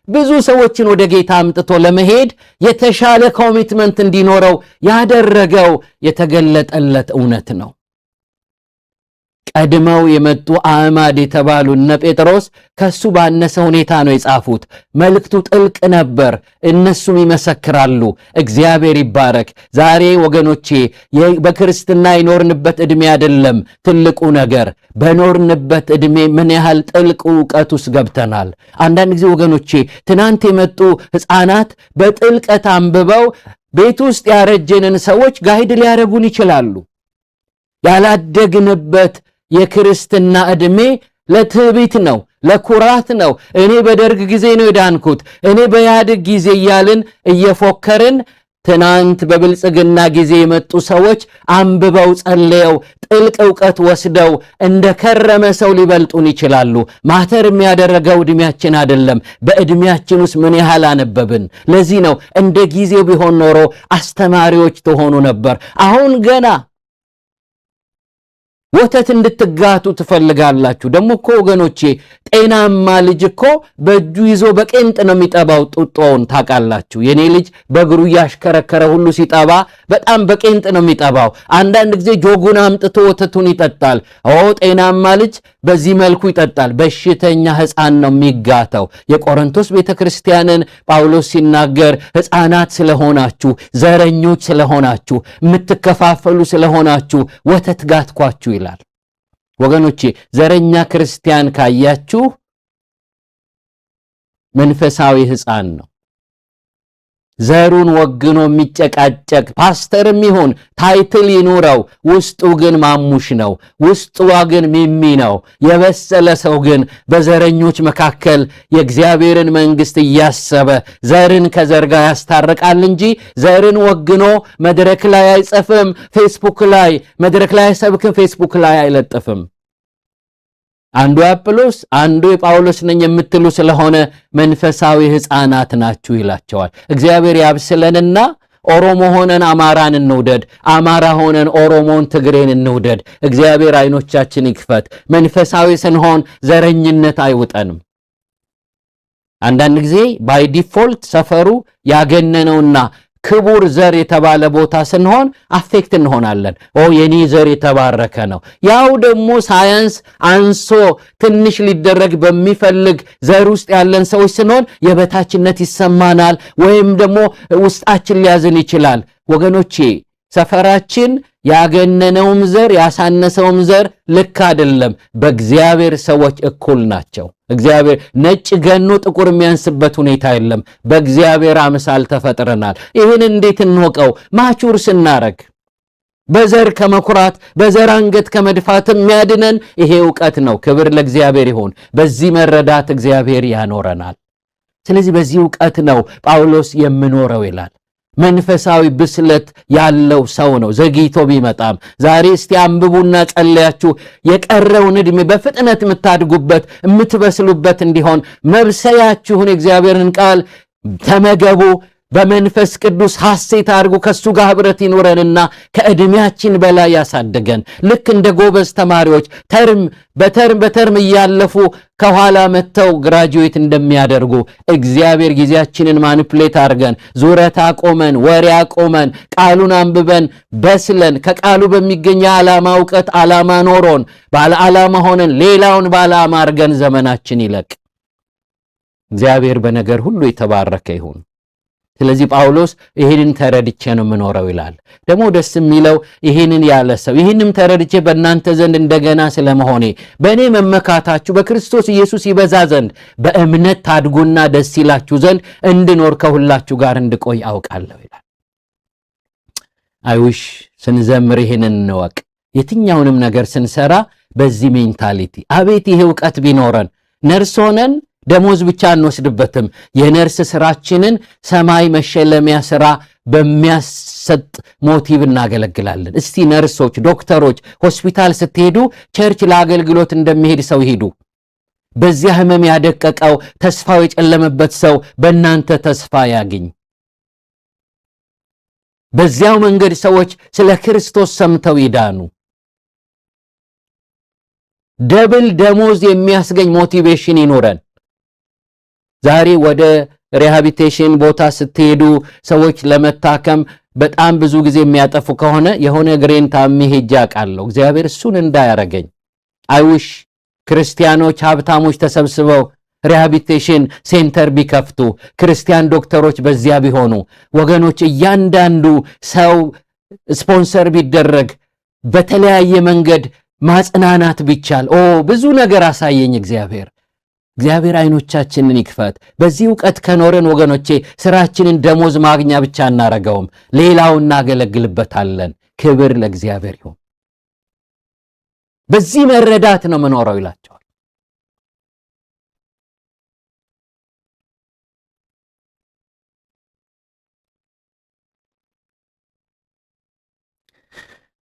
ብዙ ሰዎችን ወደ ጌታ አምጥቶ ለመሄድ የተሻለ ኮሚትመንት እንዲኖረው ያደረገው የተገለጠለት እውነት ነው። ቀድመው የመጡ አዕማድ የተባሉ እነ ጴጥሮስ ከሱ ባነሰ ሁኔታ ነው የጻፉት። መልእክቱ ጥልቅ ነበር፣ እነሱም ይመሰክራሉ። እግዚአብሔር ይባረክ። ዛሬ ወገኖቼ በክርስትና የኖርንበት ዕድሜ አይደለም ትልቁ ነገር፣ በኖርንበት ዕድሜ ምን ያህል ጥልቅ ዕውቀት ውስጥ ገብተናል። አንዳንድ ጊዜ ወገኖቼ ትናንት የመጡ ሕፃናት በጥልቀት አንብበው ቤት ውስጥ ያረጀንን ሰዎች ጋይድ ሊያደርጉን ይችላሉ። ያላደግንበት የክርስትና ዕድሜ ለትዕቢት ነው፣ ለኩራት ነው። እኔ በደርግ ጊዜ ነው የዳንኩት፣ እኔ በኢህአዴግ ጊዜ እያልን እየፎከርን ትናንት በብልጽግና ጊዜ የመጡ ሰዎች አንብበው ጸልየው ጥልቅ ዕውቀት ወስደው እንደ ከረመ ሰው ሊበልጡን ይችላሉ። ማተር የሚያደረገው ዕድሜያችን አይደለም፣ በዕድሜያችን ውስጥ ምን ያህል አነበብን። ለዚህ ነው እንደ ጊዜው ቢሆን ኖሮ አስተማሪዎች ትሆኑ ነበር። አሁን ገና ወተት እንድትጋቱ ትፈልጋላችሁ። ደግሞ እኮ ወገኖቼ ጤናማ ልጅ እኮ በእጁ ይዞ በቄንጥ ነው የሚጠባው ጡጦውን። ታውቃላችሁ፣ የኔ ልጅ በእግሩ እያሽከረከረ ሁሉ ሲጠባ በጣም በቄንጥ ነው የሚጠባው። አንዳንድ ጊዜ ጆጉን አምጥቶ ወተቱን ይጠጣል። ጤናማ ልጅ በዚህ መልኩ ይጠጣል። በሽተኛ ሕፃን ነው የሚጋተው። የቆሮንቶስ ቤተክርስቲያንን ጳውሎስ ሲናገር ሕፃናት ስለሆናችሁ፣ ዘረኞች ስለሆናችሁ፣ የምትከፋፈሉ ስለሆናችሁ ወተት ጋትኳችሁ ይላል። ወገኖቼ ዘረኛ ክርስቲያን ካያችሁ መንፈሳዊ ሕፃን ነው። ዘሩን ወግኖ የሚጨቃጨቅ ፓስተርም ይሁን ታይትል ይኑረው፣ ውስጡ ግን ማሙሽ ነው። ውስጡ ግን ሚሚ ነው። የበሰለ ሰው ግን በዘረኞች መካከል የእግዚአብሔርን መንግሥት እያሰበ ዘርን ከዘር ጋር ያስታርቃል እንጂ ዘርን ወግኖ መድረክ ላይ አይጽፍም። ፌስቡክ ላይ መድረክ ላይ አይሰብክም። ፌስቡክ ላይ አይለጥፍም። አንዱ የአጵሎስ አንዱ የጳውሎስ ነኝ የምትሉ ስለሆነ መንፈሳዊ ሕፃናት ናችሁ ይላቸዋል። እግዚአብሔር ያብስለንና ኦሮሞ ሆነን አማራን እንውደድ፣ አማራ ሆነን ኦሮሞን ትግሬን እንውደድ። እግዚአብሔር አይኖቻችን ይክፈት። መንፈሳዊ ስንሆን ዘረኝነት አይውጠንም። አንዳንድ ጊዜ ባይ ዲፎልት ሰፈሩ ያገነነውና ክቡር ዘር የተባለ ቦታ ስንሆን አፌክት እንሆናለን። የኔ ዘር የተባረከ ነው። ያው ደግሞ ሳይንስ አንሶ ትንሽ ሊደረግ በሚፈልግ ዘር ውስጥ ያለን ሰዎች ስንሆን የበታችነት ይሰማናል፣ ወይም ደግሞ ውስጣችን ሊያዝን ይችላል። ወገኖቼ ሰፈራችን ያገነነውም ዘር ያሳነሰውም ዘር ልክ አይደለም። በእግዚአብሔር ሰዎች እኩል ናቸው። እግዚአብሔር ነጭ ገኖ ጥቁር የሚያንስበት ሁኔታ የለም። በእግዚአብሔር አምሳል ተፈጥረናል። ይህን እንዴት እንወቀው? ማቹር ስናረግ በዘር ከመኩራት በዘር አንገት ከመድፋት የሚያድነን ይሄ ዕውቀት ነው። ክብር ለእግዚአብሔር ይሁን። በዚህ መረዳት እግዚአብሔር ያኖረናል። ስለዚህ በዚህ ዕውቀት ነው ጳውሎስ የምኖረው ይላል። መንፈሳዊ ብስለት ያለው ሰው ነው። ዘግይቶ ቢመጣም ዛሬ እስቲ አንብቡና ጸልያችሁ የቀረውን ዕድሜ በፍጥነት የምታድጉበት የምትበስሉበት እንዲሆን መብሰያችሁን የእግዚአብሔርን ቃል ተመገቡ። በመንፈስ ቅዱስ ሐሴት አድርጉ። ከሱ ጋር ኅብረት ይኖረንና ከዕድሜያችን በላይ ያሳድገን። ልክ እንደ ጎበዝ ተማሪዎች በተርም እያለፉ ከኋላ መጥተው ግራጁዌት እንደሚያደርጉ እግዚአብሔር ጊዜያችንን ማኒፕሌት አድርገን ዙረት አቆመን፣ ወሬ አቆመን፣ ቃሉን አንብበን በስለን ከቃሉ በሚገኝ ዓላማ ዕውቀት ዓላማ ኖሮን ባለ ዓላማ ሆነን ሌላውን ባለ ዓላማ አድርገን ዘመናችን ይለቅ። እግዚአብሔር በነገር ሁሉ የተባረከ ይሁን። ስለዚህ ጳውሎስ ይህንን ተረድቼ ነው የምኖረው ይላል። ደግሞ ደስ የሚለው ይህንን ያለ ሰው ይህንም ተረድቼ በእናንተ ዘንድ እንደገና ስለመሆኔ በእኔ መመካታችሁ በክርስቶስ ኢየሱስ ይበዛ ዘንድ በእምነት ታድጉና ደስ ይላችሁ ዘንድ እንድኖር ከሁላችሁ ጋር እንድቆይ አውቃለሁ ይላል። አይውሽ ስንዘምር ይህንን እንወቅ። የትኛውንም ነገር ስንሰራ በዚህ ሜንታሊቲ አቤት ይሄ ዕውቀት ቢኖረን ነርስ ሆነን ደሞዝ ብቻ አንወስድበትም። የነርስ ስራችንን ሰማይ መሸለሚያ ስራ በሚያሰጥ ሞቲቭ እናገለግላለን። እስቲ ነርሶች፣ ዶክተሮች ሆስፒታል ስትሄዱ ቸርች ለአገልግሎት እንደሚሄድ ሰው ሄዱ። በዚያ ህመም ያደቀቀው ተስፋው የጨለመበት ሰው በእናንተ ተስፋ ያግኝ። በዚያው መንገድ ሰዎች ስለ ክርስቶስ ሰምተው ይዳኑ። ደብል ደሞዝ የሚያስገኝ ሞቲቬሽን ይኖረን። ዛሬ ወደ ሪሃቢሊቴሽን ቦታ ስትሄዱ ሰዎች ለመታከም በጣም ብዙ ጊዜ የሚያጠፉ ከሆነ የሆነ ግሬን ታሚ ሄጄ አውቃለሁ። እግዚአብሔር እሱን እንዳያረገኝ አይውሽ ክርስቲያኖች ሀብታሞች ተሰብስበው ሪሃቢሊቴሽን ሴንተር ቢከፍቱ፣ ክርስቲያን ዶክተሮች በዚያ ቢሆኑ፣ ወገኖች እያንዳንዱ ሰው ስፖንሰር ቢደረግ፣ በተለያየ መንገድ ማጽናናት ቢቻል፣ ብዙ ነገር አሳየኝ እግዚአብሔር አይኖቻችንን ይክፈት። በዚህ ዕውቀት ከኖረን ወገኖቼ ስራችንን ደሞዝ ማግኛ ብቻ እናረገውም፣ ሌላው እናገለግልበታለን። ክብር ለእግዚአብሔር ይሁን። በዚህ መረዳት ነው መኖረው ይላቸዋል።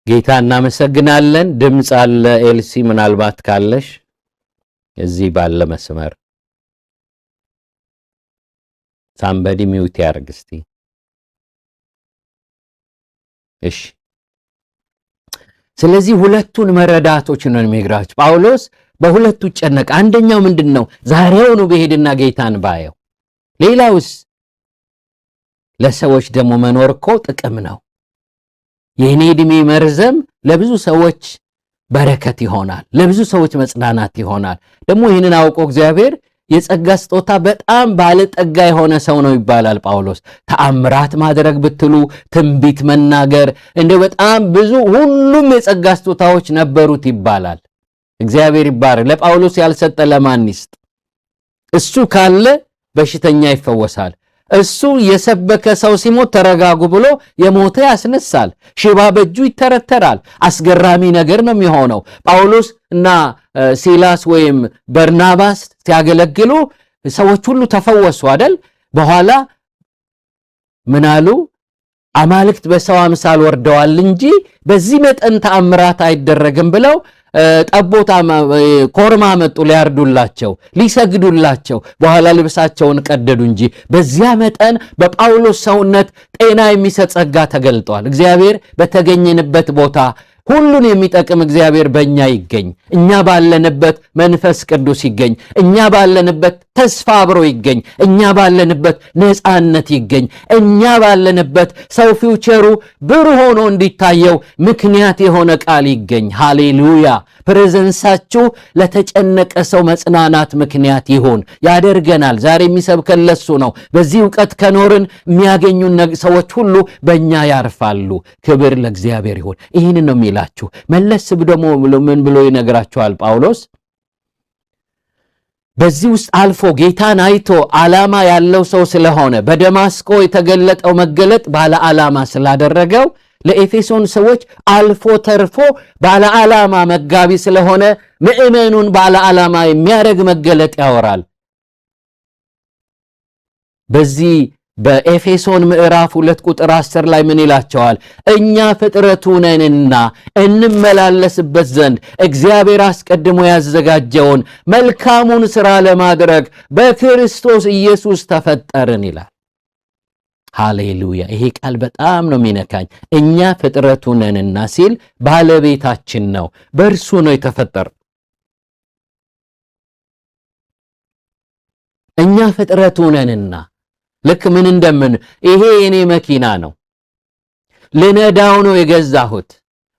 ጌታ እናመሰግናለን። ድምጽ አለ ኤልሲ፣ ምናልባት ካለሽ እዚህ ባለ መስመር ሳምበዲ ሚውት ያርግ እስቲ። እሺ፣ ስለዚህ ሁለቱን መረዳቶች ነው የሚግራችሁ። ጳውሎስ በሁለቱ ጨነቀ። አንደኛው ምንድነው? ዛሬውኑ በሄድና ጌታን ባየው። ሌላውስ ለሰዎች ደግሞ መኖር እኮ ጥቅም ነው። የኔ ዕድሜ መርዘም ለብዙ ሰዎች በረከት ይሆናል፣ ለብዙ ሰዎች መጽናናት ይሆናል። ደግሞ ይህንን አውቆ እግዚአብሔር የጸጋ ስጦታ በጣም ባለጠጋ የሆነ ሰው ነው ይባላል ጳውሎስ። ተአምራት ማድረግ ብትሉ፣ ትንቢት መናገር፣ እንደው በጣም ብዙ ሁሉም የጸጋ ስጦታዎች ነበሩት ይባላል። እግዚአብሔር ይባረክ። ለጳውሎስ ያልሰጠ ለማን ይስጥ? እሱ ካለ በሽተኛ ይፈወሳል። እሱ የሰበከ ሰው ሲሞት ተረጋጉ ብሎ የሞተ ያስነሳል። ሽባ በእጁ ይተረተራል። አስገራሚ ነገር ነው የሚሆነው። ጳውሎስ እና ሲላስ ወይም በርናባስ ሲያገለግሉ ሰዎች ሁሉ ተፈወሱ አይደል? በኋላ ምን አሉ? አማልክት በሰው አምሳል ወርደዋል እንጂ በዚህ መጠን ተአምራት አይደረግም ብለው ጠቦታ ኮርማ መጡ ሊያርዱላቸው ሊሰግዱላቸው። በኋላ ልብሳቸውን ቀደዱ እንጂ በዚያ መጠን በጳውሎስ ሰውነት ጤና የሚሰጥ ጸጋ ተገልጧል። እግዚአብሔር በተገኘንበት ቦታ ሁሉን የሚጠቅም እግዚአብሔር በእኛ ይገኝ። እኛ ባለንበት መንፈስ ቅዱስ ይገኝ። እኛ ባለንበት ተስፋ አብሮ ይገኝ። እኛ ባለንበት ነፃነት ይገኝ። እኛ ባለንበት ሰው ፊውቸሩ ብሩህ ሆኖ እንዲታየው ምክንያት የሆነ ቃል ይገኝ። ሃሌሉያ! ፕሬዘንሳችሁ ለተጨነቀ ሰው መጽናናት ምክንያት ይሁን። ያደርገናል። ዛሬ የሚሰብከን ለሱ ነው። በዚህ ዕውቀት ከኖርን የሚያገኙን ሰዎች ሁሉ በእኛ ያርፋሉ። ክብር ለእግዚአብሔር ይሁን። ይህን ነው የሚላችሁ። መለስ ደግሞ ምን ብሎ ይነግራችኋል ጳውሎስ? በዚህ ውስጥ አልፎ ጌታን አይቶ ዓላማ ያለው ሰው ስለሆነ በደማስቆ የተገለጠው መገለጥ ባለ ዓላማ ስላደረገው ለኤፌሶን ሰዎች አልፎ ተርፎ ባለ ዓላማ መጋቢ ስለሆነ ምእመኑን ባለ ዓላማ የሚያደርግ መገለጥ ያወራል። በዚህ በኤፌሶን ምዕራፍ 2 ቁጥር 10 ላይ ምን ይላቸዋል? እኛ ፍጥረቱ ነንና እንመላለስበት ዘንድ እግዚአብሔር አስቀድሞ ያዘጋጀውን መልካሙን ሥራ ለማድረግ በክርስቶስ ኢየሱስ ተፈጠርን ይላል። ሃሌሉያ! ይሄ ቃል በጣም ነው የሚነካኝ። እኛ ፍጥረቱ ነንና ሲል ባለቤታችን ነው፣ በእርሱ ነው የተፈጠር። እኛ ፍጥረቱ ነንና ልክ ምን እንደምን ይሄ የኔ መኪና ነው፣ ልነዳው ነው የገዛሁት፣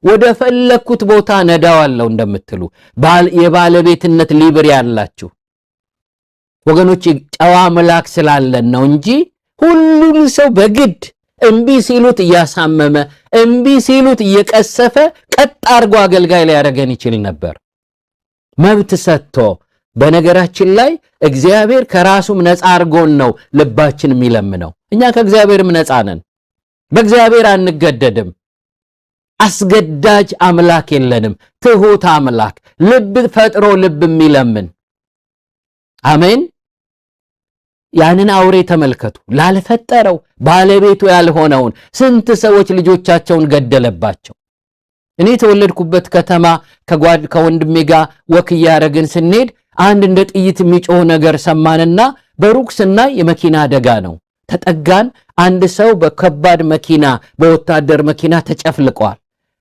ወደ ፈለኩት ቦታ ነዳዋለሁ እንደምትሉ የባለቤትነት ሊብር ያላችሁ ወገኖች ጨዋ አምላክ ስላለን ነው እንጂ ሁሉም ሰው በግድ እምቢ ሲሉት እያሳመመ እምቢ ሲሉት እየቀሰፈ ቀጥ አድርጎ አገልጋይ ሊያደርገን ይችል ነበር መብት ሰጥቶ። በነገራችን ላይ እግዚአብሔር ከራሱም ነፃ አድርጎን ነው ልባችን የሚለምነው። እኛ ከእግዚአብሔርም ነፃ ነን፣ በእግዚአብሔር አንገደድም። አስገዳጅ አምላክ የለንም። ትሁት አምላክ፣ ልብ ፈጥሮ ልብ የሚለምን። አሜን። ያንን አውሬ ተመልከቱ። ላልፈጠረው ባለቤቱ ያልሆነውን ስንት ሰዎች ልጆቻቸውን ገደለባቸው። እኔ የተወለድኩበት ከተማ ከወንድሜ ጋር ወክ እያደረግን ስንሄድ አንድ እንደ ጥይት የሚጮህ ነገር ሰማንና በሩቅ ስናይ የመኪና አደጋ ነው። ተጠጋን። አንድ ሰው በከባድ መኪና በወታደር መኪና ተጨፍልቀዋል።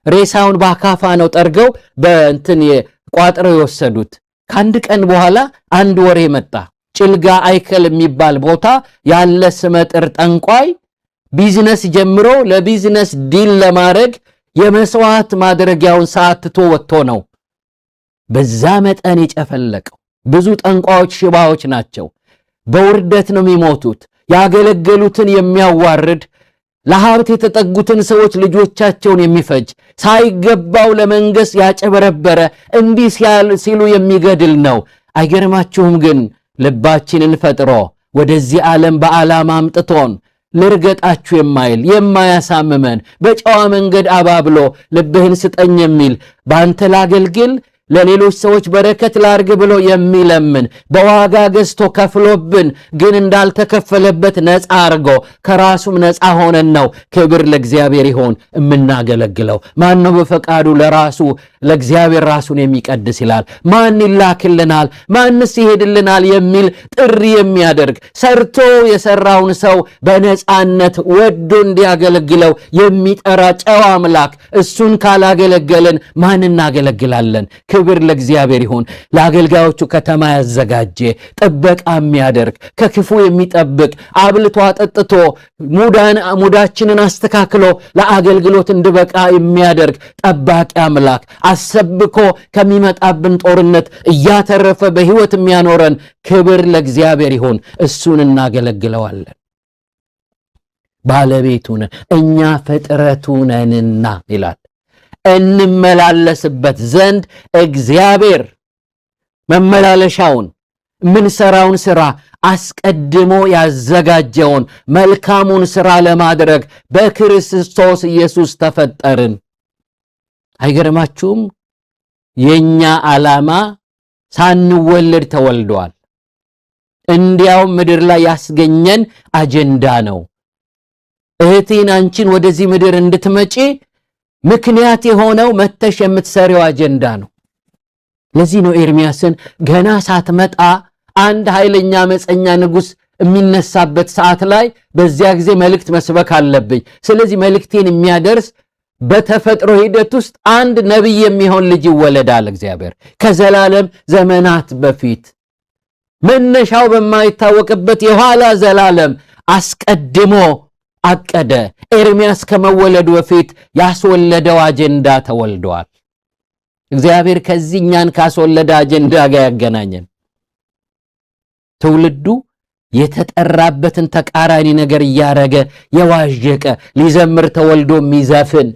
ሬሳውን በአካፋ ነው ጠርገው በእንትን ቋጥረው የወሰዱት። ከአንድ ቀን በኋላ አንድ ወሬ መጣ። ጭልጋ አይከል የሚባል ቦታ ያለ ስመጥር ጠንቋይ ቢዝነስ ጀምሮ ለቢዝነስ ዲል ለማድረግ የመስዋዕት ማድረጊያውን ሰዓት ትቶ ወጥቶ ነው በዛ መጠን የጨፈለቀው። ብዙ ጠንቋዮች ሽባዎች ናቸው። በውርደት ነው የሚሞቱት። ያገለገሉትን የሚያዋርድ፣ ለሀብት የተጠጉትን ሰዎች ልጆቻቸውን የሚፈጅ፣ ሳይገባው ለመንገስ ያጨበረበረ፣ እንዲህ ሲሉ የሚገድል ነው። አይገርማችሁም? ግን ልባችንን ፈጥሮ ወደዚህ ዓለም በዓላማ አምጥቶን ልርገጣችሁ የማይል የማያሳምመን በጨዋ መንገድ አባብሎ ልብህን ስጠኝ የሚል በአንተ ላገልግል ለሌሎች ሰዎች በረከት ላርግ ብሎ የሚለምን በዋጋ ገዝቶ ከፍሎብን ግን እንዳልተከፈለበት ነፃ አርጎ ከራሱም ነፃ ሆነን ነው። ክብር ለእግዚአብሔር ይሆን የምናገለግለው። ማን ነው በፈቃዱ ለራሱ ለእግዚአብሔር ራሱን የሚቀድስ ይላል? ማን ይላክልናል? ማንስ ይሄድልናል? የሚል ጥሪ የሚያደርግ ሰርቶ የሰራውን ሰው በነፃነት ወዶ እንዲያገለግለው የሚጠራ ጨዋ አምላክ እሱን ካላገለገለን ማን እናገለግላለን? ክብር ለእግዚአብሔር ይሁን። ለአገልጋዮቹ ከተማ ያዘጋጀ ጥበቃ የሚያደርግ ከክፉ የሚጠብቅ አብልቶ አጠጥቶ ሙዳችንን አስተካክሎ ለአገልግሎት እንድበቃ የሚያደርግ ጠባቂ አምላክ አሰብኮ ከሚመጣብን ጦርነት እያተረፈ በሕይወት የሚያኖረን ክብር ለእግዚአብሔር ይሁን። እሱን እናገለግለዋለን። ባለቤቱ ነን፣ እኛ ፍጥረቱ ነንና ይላል። እንመላለስበት ዘንድ እግዚአብሔር መመላለሻውን ምንሰራውን ሥራ አስቀድሞ ያዘጋጀውን መልካሙን ሥራ ለማድረግ በክርስቶስ ኢየሱስ ተፈጠርን። አይገርማችሁም? የኛ ዓላማ ሳንወለድ ተወልዷል። እንዲያውም ምድር ላይ ያስገኘን አጀንዳ ነው። እህቴን አንቺን ወደዚህ ምድር እንድትመጪ ምክንያት የሆነው መተሽ የምትሰሪው አጀንዳ ነው። ለዚህ ነው ኤርሚያስን ገና ሳትመጣ አንድ ኃይለኛ መፀኛ ንጉሥ የሚነሳበት ሰዓት ላይ በዚያ ጊዜ መልእክት መስበክ አለብኝ። ስለዚህ መልእክቴን የሚያደርስ በተፈጥሮ ሂደት ውስጥ አንድ ነቢይ የሚሆን ልጅ ይወለዳል። እግዚአብሔር ከዘላለም ዘመናት በፊት መነሻው በማይታወቅበት የኋላ ዘላለም አስቀድሞ አቀደ። ኤርሚያስ ከመወለዱ በፊት ያስወለደው አጀንዳ ተወልዷል። እግዚአብሔር ከዚህኛን ካስወለደ አጀንዳ ጋር ያገናኘን። ትውልዱ የተጠራበትን ተቃራኒ ነገር እያረገ የዋዠቀ ሊዘምር ተወልዶ የሚዘፍን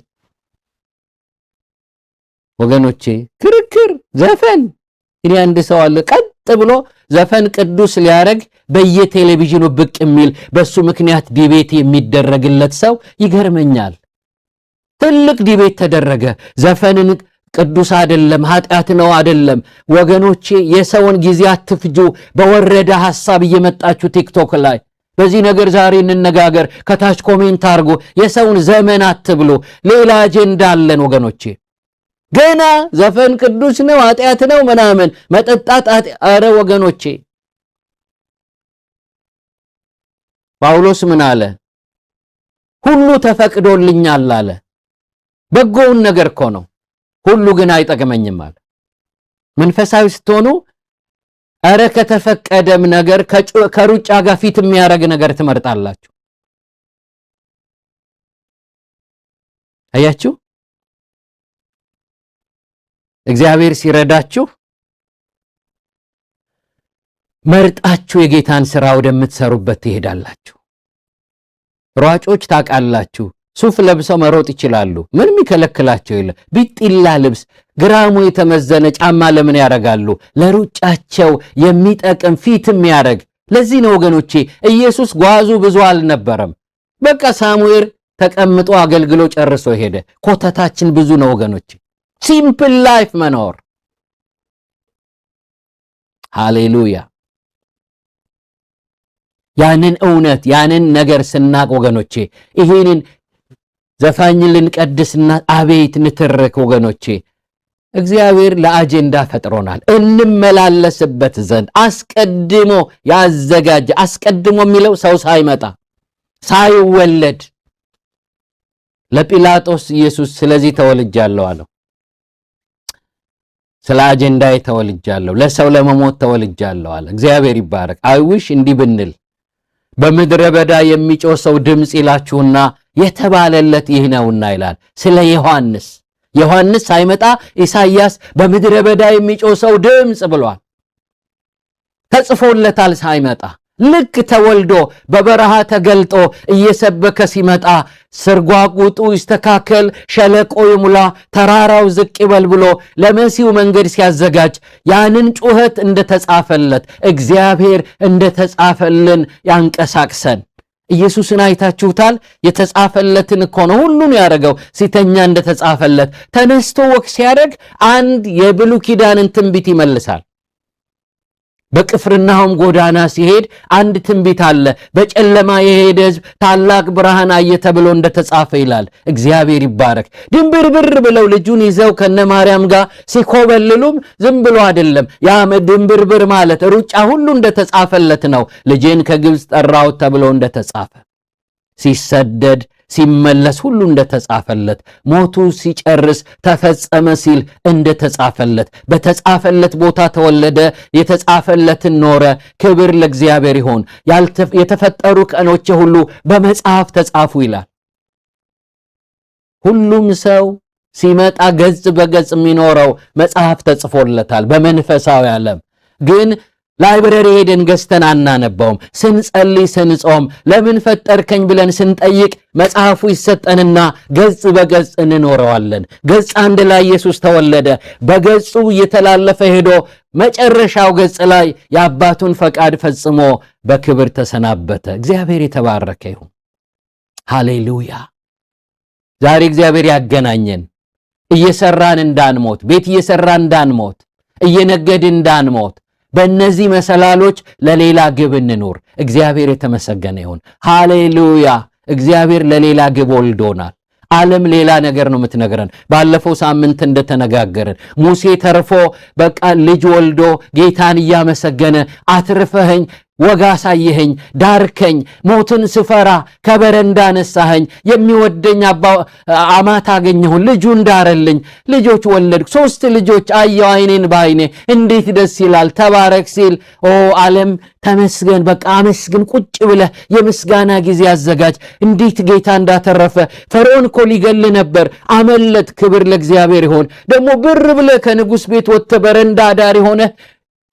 ወገኖቼ፣ ክርክር፣ ዘፈን። እኔ አንድ ሰው አለ ቀጥ ብሎ ዘፈን ቅዱስ ሊያረግ በየቴሌቪዥኑ ብቅ የሚል በሱ ምክንያት ዲቤት የሚደረግለት ሰው ይገርመኛል። ትልቅ ዲቤት ተደረገ። ዘፈንን ቅዱስ አይደለም ኃጢአት ነው አይደለም። ወገኖቼ የሰውን ጊዜ አትፍጁ። በወረደ ሐሳብ እየመጣችሁ ቲክቶክ ላይ በዚህ ነገር ዛሬ እንነጋገር፣ ከታች ኮሜንት አርጉ። የሰውን ዘመን አትብሉ። ሌላ አጀንዳ አለን ወገኖቼ። ገና ዘፈን ቅዱስ ነው ኃጢአት ነው ምናምን መጠጣት። አረ ወገኖቼ ጳውሎስ ምን አለ? ሁሉ ተፈቅዶልኛል አለ። በጎውን ነገር እኮ ነው። ሁሉ ግን አይጠቅመኝም አለ። መንፈሳዊ ስትሆኑ አረ ከተፈቀደም ነገር ከሩጫ ጋር ፊት የሚያረግ ነገር ትመርጣላችሁ። አያችሁ? እግዚአብሔር ሲረዳችሁ መርጣችሁ የጌታን ሥራ ወደምትሰሩበት ትሄዳላችሁ። ሯጮች ታውቃላችሁ፣ ሱፍ ለብሰው መሮጥ ይችላሉ። ምንም ይከለክላቸው የለ። ቢጥላ ልብስ፣ ግራሙ የተመዘነ ጫማ ለምን ያረጋሉ? ለሩጫቸው የሚጠቅም ፊት የሚያረግ። ለዚህ ነው ወገኖቼ ኢየሱስ ጓዙ ብዙ አልነበረም። በቃ ሳሙኤል ተቀምጦ አገልግሎ ጨርሶ ሄደ። ኮተታችን ብዙ ነው ወገኖቼ። ሲምፕል ላይፍ መኖር። ሃሌሉያ። ያንን እውነት ያንን ነገር ስናቅ ወገኖቼ ይሄንን ዘፋኝ ልንቀድስና አቤት ንትርክ ወገኖቼ እግዚአብሔር ለአጀንዳ ፈጥሮናል እንመላለስበት ዘንድ አስቀድሞ ያዘጋጀ አስቀድሞ የሚለው ሰው ሳይመጣ ሳይወለድ ለጲላጦስ ኢየሱስ ስለዚህ ተወልጃለሁ አለው ስለ አጀንዳዬ ተወልጃለሁ ለሰው ለመሞት ተወልጃለሁ አለ እግዚአብሔር ይባረክ አይውሽ እንዲህ ብንል በምድረ በዳ የሚጮህ ሰው ድምጽ ይላችሁና የተባለለት ይህ ነውና ይላል ስለ ዮሐንስ ሳይመጣ ኢሳይያስ በምድረ በዳ የሚጮህ ሰው ድምጽ ብሏል ተጽፎለታል ሳይመጣ ልክ ተወልዶ በበረሃ ተገልጦ እየሰበከ ሲመጣ ስርጓጉጡ ይስተካከል ሸለቆ ይሙላ ተራራው ዝቅ ይበል ብሎ ለመሲሁ መንገድ ሲያዘጋጅ ያንን ጩኸት እንደተጻፈለት እግዚአብሔር እንደተጻፈልን ያንቀሳቅሰን ኢየሱስን አይታችሁታል የተጻፈለትን እኮ ነው ሁሉን ያደረገው ሲተኛ እንደተጻፈለት ተነስቶ ወክ ሲያደርግ አንድ የብሉይ ኪዳንን ትንቢት ይመልሳል በቅፍርናሆም ጎዳና ሲሄድ አንድ ትንቢት አለ በጨለማ የሄደ ሕዝብ ታላቅ ብርሃን አየ ተብሎ እንደተጻፈ ይላል እግዚአብሔር ይባረክ ድንብርብር ብለው ልጁን ይዘው ከነ ማርያም ጋር ሲኮበልሉም ዝም ብሎ አይደለም ያ ድንብርብር ማለት ሩጫ ሁሉ እንደተጻፈለት ነው ልጄን ከግብጽ ጠራው ተብሎ እንደተጻፈ ሲሰደድ ሲመለስ ሁሉ እንደተጻፈለት ሞቱ ሲጨርስ ተፈጸመ ሲል እንደተጻፈለት በተጻፈለት ቦታ ተወለደ የተጻፈለትን ኖረ ክብር ለእግዚአብሔር ይሁን የተፈጠሩ ቀኖች ሁሉ በመጽሐፍ ተጻፉ ይላል ሁሉም ሰው ሲመጣ ገጽ በገጽ የሚኖረው መጽሐፍ ተጽፎለታል በመንፈሳዊ ዓለም ግን ላይብረሪ ሄደን ገዝተን አናነባውም ስንጸልይ ስንጾም ለምን ፈጠርከኝ ብለን ስንጠይቅ መጽሐፉ ይሰጠንና ገጽ በገጽ እንኖረዋለን ገጽ አንድ ላይ ኢየሱስ ተወለደ በገጹ እየተላለፈ ሄዶ መጨረሻው ገጽ ላይ የአባቱን ፈቃድ ፈጽሞ በክብር ተሰናበተ እግዚአብሔር የተባረከ ይሁን ሃሌሉያ ዛሬ እግዚአብሔር ያገናኘን እየሰራን እንዳንሞት ቤት እየሰራን እንዳንሞት እየነገድን እንዳንሞት በእነዚህ መሰላሎች ለሌላ ግብ እንኖር እግዚአብሔር የተመሰገነ ይሁን ሃሌሉያ እግዚአብሔር ለሌላ ግብ ወልዶናል ዓለም ሌላ ነገር ነው የምትነግረን ባለፈው ሳምንት እንደተነጋገርን ሙሴ ተርፎ በቃ ልጅ ወልዶ ጌታን ያመሰገነ አትርፈኸኝ ወጋ ሳይኸኝ ዳርከኝ ሞትን ስፈራ ከበረንዳ ነሳኸኝ የሚወደኝ አማት አገኘሁ ልጁን ዳረልኝ ልጆች ወለድኩ 3 ልጆች አየሁ አይኔን ባይኔ እንዴት ደስ ይላል ተባረክ ሲል ዓለም ተመስገን በቃ አመስግን ቁጭ ብለህ የምስጋና ጊዜ አዘጋጅ እንዴት ጌታ እንዳተረፈ ፈርዖን እኮ ሊገል ነበር አመለጥ ክብር ለእግዚአብሔር ይሁን ደግሞ ብር ብለህ ከንጉስ ቤት ወጥተህ በረንዳ ዳር ሆነ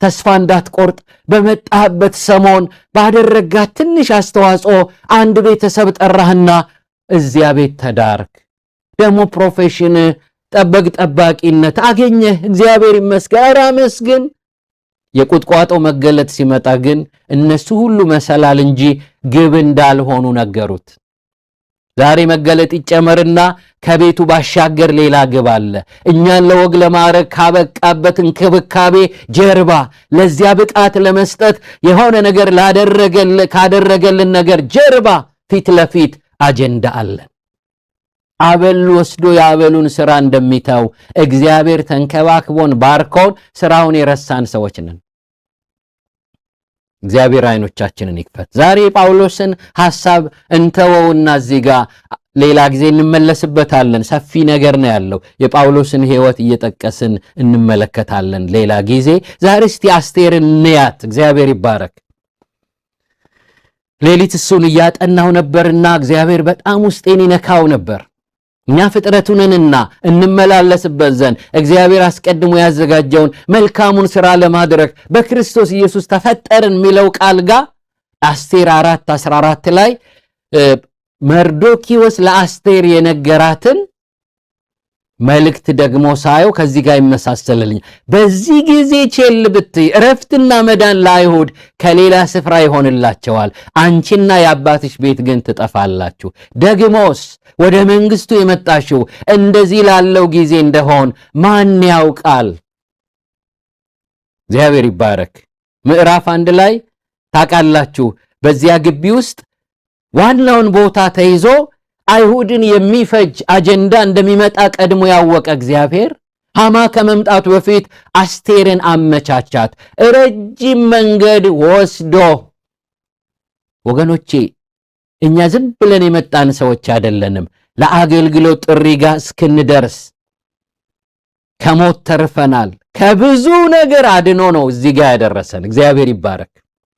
ተስፋ እንዳትቆርጥ በመጣበት ሰሞን ባደረጋት ትንሽ አስተዋጽኦ አንድ ቤተሰብ ጠራህና እዚያ ቤት ተዳርክ ደግሞ ፕሮፌሽን ጠባቂነት አገኘህ እግዚአብሔር ይመስገን አመስግን የቁጥቋጦ መገለጥ ሲመጣ ግን እነሱ ሁሉ መሰላል እንጂ ግብ እንዳልሆኑ ነገሩት ዛሬ መገለጥ ይጨመርና ከቤቱ ባሻገር ሌላ ግብ አለ እኛን ለወግ ለማረግ ካበቃበት እንክብካቤ ጀርባ ለዚያ ብቃት ለመስጠት የሆነ ነገር ካደረገልን ነገር ጀርባ ፊት ለፊት አጀንዳ አለ አበል ወስዶ ያበሉን ስራ እንደሚተው እግዚአብሔር ተንከባክቦን ባርኮን ስራውን የረሳን ሰዎች ነን እግዚአብሔር አይኖቻችንን ይክፈት ዛሬ ጳውሎስን ሐሳብ እንተወውና እዚህ ጋር ሌላ ጊዜ እንመለስበታለን ሰፊ ነገር ነው ያለው የጳውሎስን ሕይወት እየጠቀስን እንመለከታለን ሌላ ጊዜ ዛሬ እስቲ አስቴርን ንያት እግዚአብሔር ይባረክ ሌሊት እሱን እያጠናው ነበርና እግዚአብሔር በጣም ውስጤን ይነካው ነበር እኛ ፍጥረቱንና እንመላለስበት ዘንድ እግዚአብሔር አስቀድሞ ያዘጋጀውን መልካሙን ሥራ ለማድረግ በክርስቶስ ኢየሱስ ተፈጠርን ሚለው ቃል ጋር አስቴር 4:14 ላይ መርዶኪዎስ ለአስቴር የነገራትን መልእክት ደግሞ ሳየው ከዚህ ጋር ይመሳሰልልኝ በዚህ ጊዜ ቸል ብትይ ዕረፍትና መዳን ለአይሁድ ከሌላ ስፍራ ይሆንላቸዋል አንቺና የአባትሽ ቤት ግን ትጠፋላችሁ ደግሞስ ወደ መንግስቱ የመጣሽው እንደዚህ ላለው ጊዜ እንደሆን ማን ያውቃል እግዚአብሔር ይባረክ ምዕራፍ 1 ላይ ታቃላችሁ በዚያ ግቢ ውስጥ ዋናውን ቦታ ተይዞ አይሁድን የሚፈጅ አጀንዳ እንደሚመጣ ቀድሞ ያወቀ እግዚአብሔር ሃማ ከመምጣቱ በፊት አስቴርን አመቻቻት። ረጅም መንገድ ወስዶ ወገኖቼ እኛ ዝም ብለን የመጣን ሰዎች አይደለንም። ለአገልግሎት ጥሪ ጋር እስክንደርስ ከሞት ተርፈናል። ከብዙ ነገር አድኖ ነው እዚህ ጋር ያደረሰን። እግዚአብሔር ይባረክ።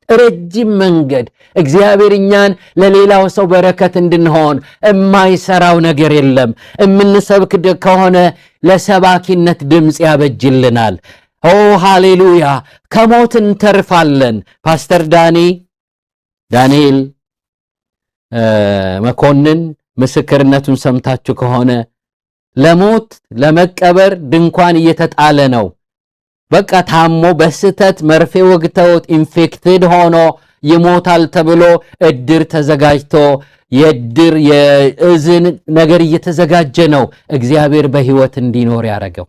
ረጅም መንገድ እግዚአብሔር እኛን ለሌላው ሰው በረከት እንድንሆን የማይሰራው ነገር የለም። የምንሰብክ ከሆነ ለሰባኪነት ድምፅ ያበጅልናል። ኦ ሃሌሉያ! ከሞት እንተርፋለን። ፓስተር ዳንኤል መኮንን ምስክርነቱን ሰምታችሁ ከሆነ ለሞት ለመቀበር ድንኳን እየተጣለ ነው። በቃ ታሞ በስተት መርፌ ወግተውት ኢንፌክትድ ሆኖ ይሞታል ተብሎ እድር ተዘጋጅቶ የእድር የእዝን ነገር እየተዘጋጀ ነው እግዚአብሔር በህይወት እንዲኖር ያደረገው።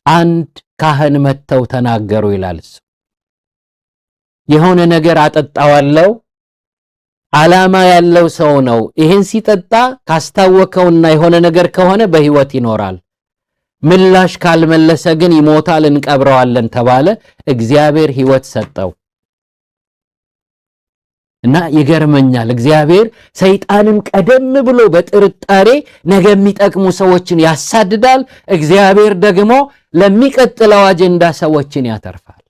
አንድ ካህን መተው ተናገሩ ይላል። የሆነ ነገር አጠጣዋለው ዓላማ ያለው ሰው ነው። ይሄን ሲጠጣ ካስታወከውና የሆነ ነገር ከሆነ በህይወት ይኖራል። ምላሽ ካልመለሰ ግን ይሞታል፣ እንቀብረዋለን ተባለ። እግዚአብሔር ህይወት ሰጠው እና ይገርመኛል። እግዚአብሔር ሰይጣንም ቀደም ብሎ በጥርጣሬ ነገ የሚጠቅሙ ሰዎችን ያሳድዳል። እግዚአብሔር ደግሞ ለሚቀጥለው አጀንዳ ሰዎችን ያተርፋል።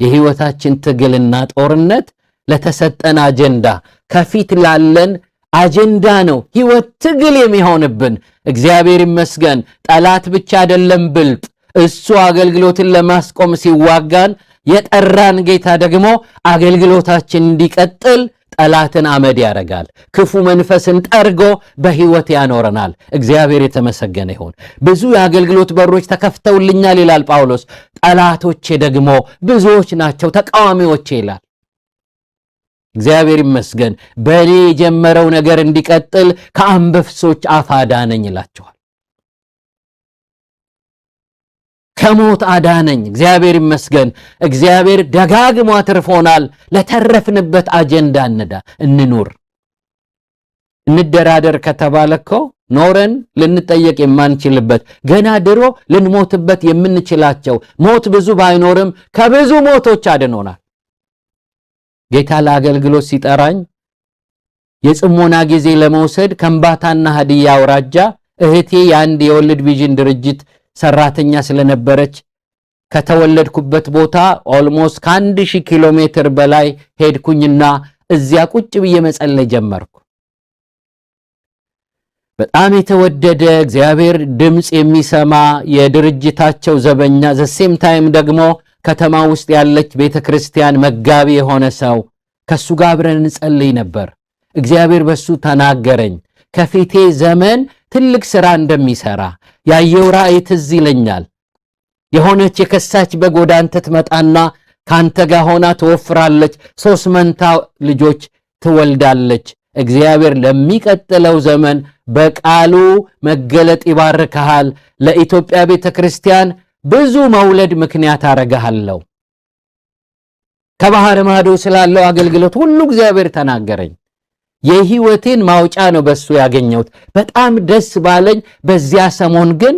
የህይወታችን ትግልና ጦርነት ለተሰጠን አጀንዳ ከፊት ላለን አጀንዳ ነው ህይወት ትግል የሚሆንብን። እግዚአብሔር ይመስገን ጠላት ብቻ አይደለም ብልጥ። እሱ አገልግሎትን ለማስቆም ሲዋጋን የጠራን ጌታ ደግሞ አገልግሎታችን እንዲቀጥል ጠላትን አመድ ያረጋል። ክፉ መንፈስን ጠርጎ በህይወት ያኖረናል። እግዚአብሔር የተመሰገነ ይሁን። ብዙ የአገልግሎት በሮች ተከፍተውልኛል ይላል ጳውሎስ። ጠላቶቼ ደግሞ ብዙዎች ናቸው፣ ተቃዋሚዎቼ ይላል። እግዚአብሔር ይመስገን በእኔ የጀመረው ነገር እንዲቀጥል ከአንበሶች አፍ አዳነኝ ይላቸዋል። ከሞት አዳነኝ። እግዚአብሔር ይመስገን። እግዚአብሔር ደጋግሞ አትርፎናል። ለተረፍንበት አጀንዳ እንኑር። እንደራደር ከተባለኮ ኖረን ልንጠየቅ የማንችልበት ገና ድሮ ልንሞትበት የምንችላቸው ሞት ብዙ ባይኖርም ከብዙ ሞቶች አድኖናል። ጌታ ለአገልግሎት ሲጠራኝ የጽሞና ጊዜ ለመውሰድ ከምባታና ሀዲያ አውራጃ እህቴ የአንድ የወልድ ቪዥን ድርጅት ሰራተኛ ስለነበረች ከተወለድኩበት ቦታ ኦልሞስት ከ1000 ኪሎ ሜትር በላይ ሄድኩኝና እዚያ ቁጭ ብዬ መጸለይ ጀመርኩ። በጣም የተወደደ እግዚአብሔር ድምጽ የሚሰማ የድርጅታቸው ዘበኛ ዘሴም ታይም ደግሞ ከተማ ውስጥ ያለች ቤተክርስቲያን መጋቢ የሆነ ሰው ከሱ ጋር አብረን እንጸልይ ነበር። እግዚአብሔር በሱ ተናገረኝ። ከፊቴ ዘመን ትልቅ ሥራ እንደሚሰራ ያየው ራእይ ትዝ ይለኛል። የሆነች የከሳች በግ ወደ አንተ ትመጣና ካንተ ጋር ሆና ትወፍራለች፣ 3 መንታ ልጆች ትወልዳለች። እግዚአብሔር ለሚቀጥለው ዘመን በቃሉ መገለጥ ይባርካል። ለኢትዮጵያ ቤተክርስቲያን ብዙ መውለድ ምክንያት አረጋለሁ። ከባህር ማዶ ስላለው አገልግሎት ሁሉ እግዚአብሔር ተናገረኝ። የህይወቴን ማውጫ ነው በሱ ያገኘሁት። በጣም ደስ ባለኝ። በዚያ ሰሞን ግን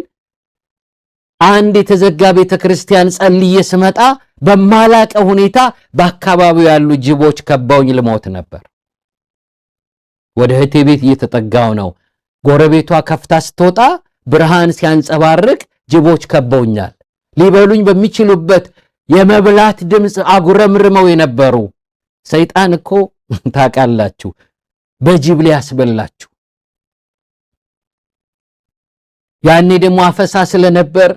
አንድ የተዘጋ ቤተክርስቲያን ጸልዬ ስመጣ በማላቀው ሁኔታ በአካባቢው ያሉ ጅቦች ከበውኝ ልሞት ነበር። ወደ እህቴ ቤት እየተጠጋው ነው። ጎረቤቷ ከፍታ ስትወጣ ብርሃን ሲያንጸባርቅ ጅቦች ከበውኛል። ሊበሉኝ በሚችሉበት የመብላት ድምጽ አጉረምርመው የነበሩ። ሰይጣን እኮ ታውቃላችሁ በጅብ ሊያስበላችሁ። ያኔ ደግሞ አፈሳ ስለነበር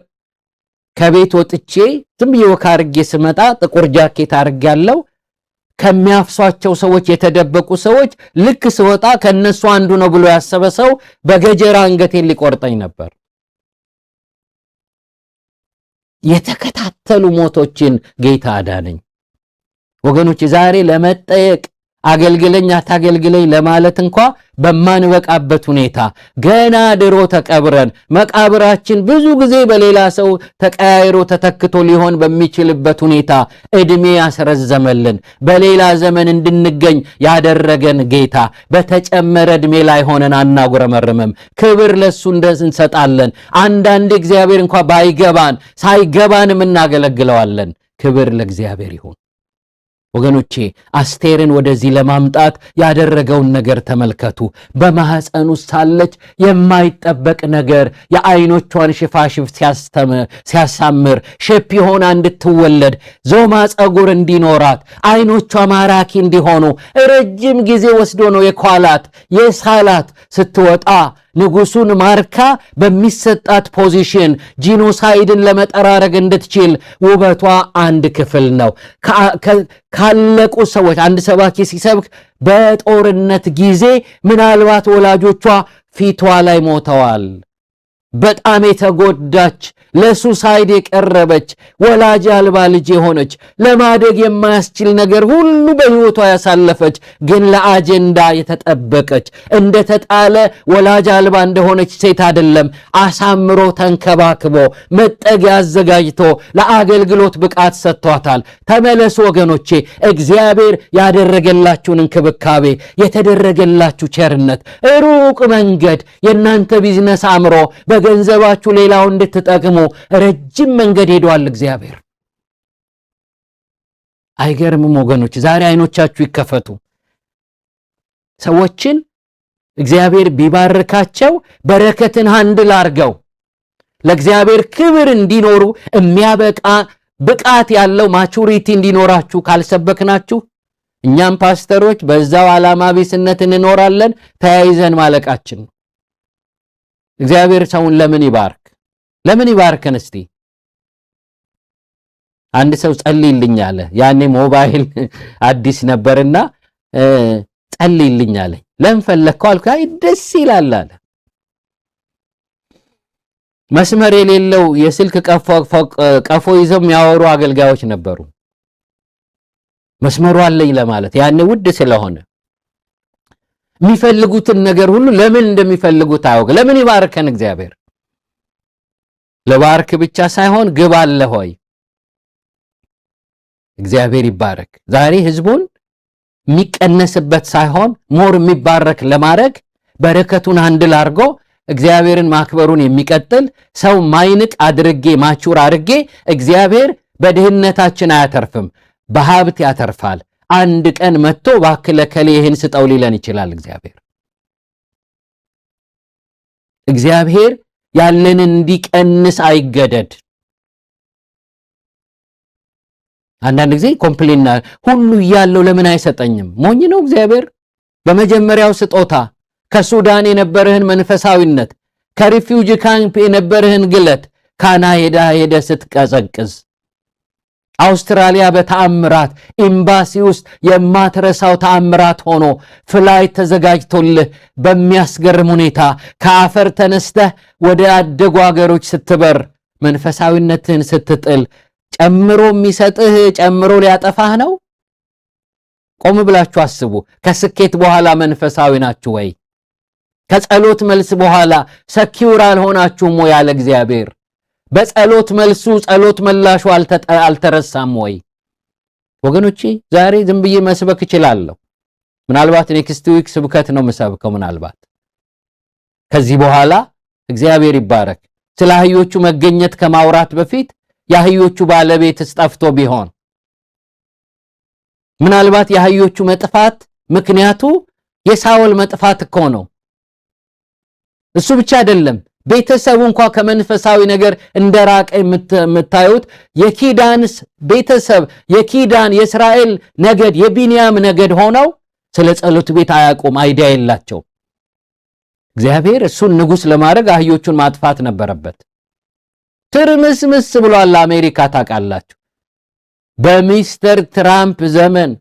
ከቤት ወጥቼ ዝም ብዬ ወክ አድርጌ ስመጣ ጥቁር ጃኬት አድርጌያለሁ። ከሚያፍሷቸው ሰዎች የተደበቁ ሰዎች ልክ ስወጣ ከነሱ አንዱ ነው ብሎ ያሰበ ሰው በገጀራ አንገቴን ሊቆርጠኝ ነበር። የተከታተሉ ሞቶችን ጌታ አዳነኝ። ወገኖች ዛሬ ለመጠየቅ አገልግለኝ አታገልግለኝ ለማለት እንኳ በማንበቃበት ሁኔታ ገና ድሮ ተቀብረን መቃብራችን ብዙ ጊዜ በሌላ ሰው ተቀያይሮ ተተክቶ ሊሆን በሚችልበት ሁኔታ እድሜ ያስረዘመልን በሌላ ዘመን እንድንገኝ ያደረገን ጌታ በተጨመረ እድሜ ላይ ሆነን አናጉረመርምም። ክብር ለሱ እንሰጣለን። አንዳንድ እግዚአብሔር እንኳ ባይገባን ሳይገባንም እናገለግለዋለን። ክብር ለእግዚአብሔር ይሁን። ወገኖቼ አስቴርን ወደዚህ ለማምጣት ያደረገውን ነገር ተመልከቱ። በማህፀን ውስጥ ሳለች የማይጠበቅ ነገር የአይኖቿን ሽፋሽፍት ሲያሳምር ሼፕ ሆና እንድትወለድ ዞማ ጸጉር እንዲኖራት አይኖቿ ማራኪ እንዲሆኑ ረጅም ጊዜ ወስዶ ነው የኳላት የሳላት ስትወጣ ንጉሱን ማርካ በሚሰጣት ፖዚሽን ጂኖሳይድን ለመጠራረግ እንድትችል ውበቷ አንድ ክፍል ነው። ካለቁ ሰዎች አንድ ሰባኪ ሲሰብክ በጦርነት ጊዜ ምናልባት ወላጆቿ ፊቷ ላይ ሞተዋል። በጣም የተጎዳች ለሱሳይድ የቀረበች ወላጅ አልባ ልጅ የሆነች ለማደግ የማያስችል ነገር ሁሉ በሕይወቷ ያሳለፈች ግን ለአጀንዳ የተጠበቀች እንደተጣለ ወላጅ አልባ እንደሆነች ሴት አይደለም። አሳምሮ ተንከባክቦ መጠጊያ አዘጋጅቶ ለአገልግሎት ብቃት ሰጥቷታል። ተመለሱ ወገኖቼ፣ እግዚአብሔር ያደረገላችሁን እንክብካቤ የተደረገላችሁ ቸርነት ሩቅ መንገድ የእናንተ ቢዝነስ አምሮ በገንዘባችሁ ሌላው እንድትጠቅሙ ረጅም መንገድ ሄዷል እግዚአብሔር። አይገርምም ወገኖች? ዛሬ አይኖቻችሁ ይከፈቱ። ሰዎችን እግዚአብሔር ቢባርካቸው በረከትን ሃንድል አርገው ለእግዚአብሔር ክብር እንዲኖሩ የሚያበቃ ብቃት ያለው ማቹሪቲ እንዲኖራችሁ ካልሰበክናችሁ እኛም ፓስተሮች በዛው ዓላማ ቢስነት እንኖራለን። ተያይዘን ማለቃችን ነው። እግዚአብሔር ሰውን ለምን ይባርክ? ለምን ይባርከን? እስቲ አንድ ሰው ጸልይልኝ አለ። ያኔ ሞባይል አዲስ ነበርና ጸልይልኝ አለ። ለምን ፈለከው አልኩ። አይ ደስ ይላል አለ። መስመር የሌለው የስልክ ቀፎ ይዘው የሚያወሩ አገልጋዮች ነበሩ። መስመሩ አለኝ ለማለት ያኔ ውድ ስለሆነ የሚፈልጉትን ነገር ሁሉ ለምን እንደሚፈልጉት አያውቅ። ለምን ይባርከን እግዚአብሔር? ለባርክ ብቻ ሳይሆን ግብ አለ ሆይ። እግዚአብሔር ይባረክ። ዛሬ ህዝቡን የሚቀነስበት ሳይሆን ሞር የሚባረክ ለማድረግ በረከቱን አንድል አድርጎ እግዚአብሔርን ማክበሩን የሚቀጥል ሰው ማይንቅ አድርጌ ማቹር አድርጌ እግዚአብሔር በድህነታችን አያተርፍም፣ በሀብት ያተርፋል። አንድ ቀን መጥቶ ባክለከለ ይህን ስጠው ሊለን ይችላል እግዚአብሔር ያለንን እንዲቀንስ አይገደድ። አንዳንድ ጊዜ ኮምፕሌና ሁሉ ያለው ለምን አይሰጠኝም? ሞኝ ነው እግዚአብሔር። በመጀመሪያው ስጦታ ከሱዳን የነበረህን መንፈሳዊነት ከሪፊውጂ ካምፕ የነበረህን ግለት ካና ሄደ ስትቀዘቅዝ አውስትራሊያ በተአምራት ኤምባሲ ውስጥ የማትረሳው ተአምራት ሆኖ ፍላይት ተዘጋጅቶልህ በሚያስገርም ሁኔታ ከአፈር ተነስተህ ወደ አደጉ ሀገሮች ስትበር መንፈሳዊነትን ስትጥል ጨምሮ የሚሰጥህ ጨምሮ ሊያጠፋህ ነው? ቆም ብላችሁ አስቡ። ከስኬት በኋላ መንፈሳዊ ናችሁ ወይ? ከጸሎት መልስ በኋላ ሰኪውር አልሆናችሁም ወይ? ያለ እግዚአብሔር በጸሎት መልሱ ጸሎት መላሹ አልተረሳም ወይ? ወገኖቼ ዛሬ ዝም ብዬ መስበክ እችላለሁ። ምናልባት ኔክስት ዊክ ስብከት ነው መስበከው። ምናልባት ከዚህ በኋላ እግዚአብሔር ይባረክ ስለ አህዮቹ መገኘት ከማውራት በፊት የአህዮቹ ባለቤት ጠፍቶ ቢሆን ምናልባት የአህዮቹ መጥፋት ምክንያቱ የሳውል መጥፋት እኮ ነው። እሱ ብቻ አይደለም፣ ቤተሰቡ እንኳን ከመንፈሳዊ ነገር እንደራቀ የምታዩት የኪዳንስ ቤተሰብ የኪዳን የእስራኤል ነገድ የቢንያም ነገድ ሆነው ስለ ጸሎት ቤት አያውቁም፣ አይዲያ የላቸው። እግዚአብሔር እሱን ንጉስ ለማድረግ አህዮቹን ማጥፋት ነበረበት። ትርምስምስ ብሏል አሜሪካ ታውቃላችሁ። በሚስተር ትራምፕ ዘመን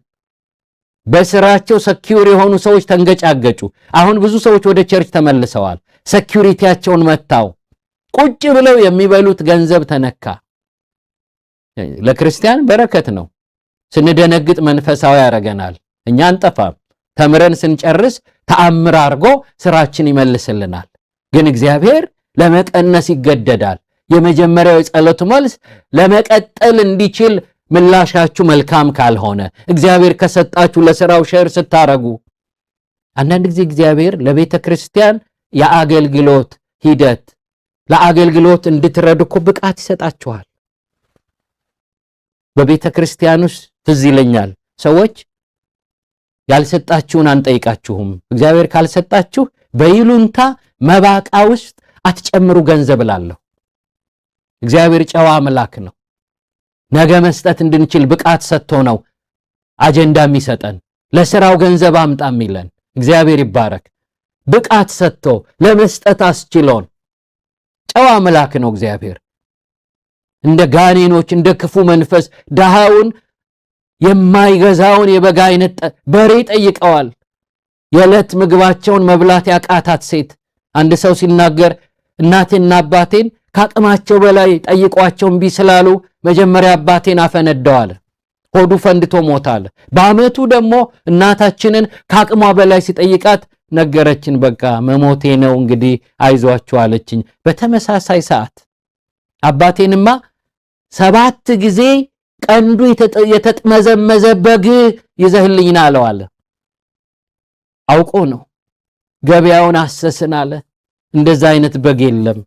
በስራቸው ሰኪዩር የሆኑ ሰዎች ተንገጫገጩ። አሁን ብዙ ሰዎች ወደ ቸርች ተመልሰዋል። ሴኩሪቲያቸውን መታው። ቁጭ ብለው የሚበሉት ገንዘብ ተነካ። ለክርስቲያን በረከት ነው። ስንደነግጥ መንፈሳዊ ያረጋናል። እኛ አንጠፋም። ተምረን ስንጨርስ ተአምር አድርጎ ስራችን ይመልስልናል። ግን እግዚአብሔር ለመቀነስ ይገደዳል። የመጀመሪያው የጸሎት መልስ ለመቀጠል እንዲችል ምላሻችሁ መልካም ካልሆነ እግዚአብሔር ከሰጣችሁ ለሥራው ሼር ስታረጉ አንዳንድ ጊዜ እግዚአብሔር ለቤተ ክርስቲያን የአገልግሎት ሂደት ለአገልግሎት እንድትረዱኩ ብቃት ይሰጣችኋል። በቤተ ክርስቲያን ውስጥ ትዝ ይለኛል ሰዎች ያልሰጣችሁን አንጠይቃችሁም፣ እግዚአብሔር ካልሰጣችሁ በይሉንታ መባቃ ውስጥ አትጨምሩ ገንዘብ እላለሁ። እግዚአብሔር ጨዋ አምላክ ነው። ነገ መስጠት እንድንችል ብቃት ሰጥቶ ነው አጀንዳ የሚሰጠን። ለሥራው ገንዘብ አምጣ የሚለን እግዚአብሔር ይባረክ። ብቃት ሰጥቶ ለመስጠት አስችሎን ጨዋ አምላክ ነው እግዚአብሔር። እንደ ጋኔኖች እንደ ክፉ መንፈስ ድሃውን የማይገዛውን የበጋ አይነት በሬ ጠይቀዋል። የዕለት ምግባቸውን መብላት ያቃታት ሴት አንድ ሰው ሲናገር እናቴና አባቴን ካቅማቸው በላይ ጠይቋቸው እምቢ ስላሉ መጀመሪያ አባቴን አፈነደዋል፣ ሆዱ ፈንድቶ ሞታል። በአመቱ ደግሞ እናታችንን ካቅሟ በላይ ሲጠይቃት ነገረችን፣ በቃ መሞቴ ነው እንግዲህ አይዟችሁ አለችኝ። በተመሳሳይ ሰዓት አባቴንማ 7 ጊዜ ቀንዱ የተጥመዘመዘ በግ ይዘህልኝና አለው አለ። አውቆ ነው። ገበያውን አሰስን አለ። እንደዛ አይነት በግ የለም።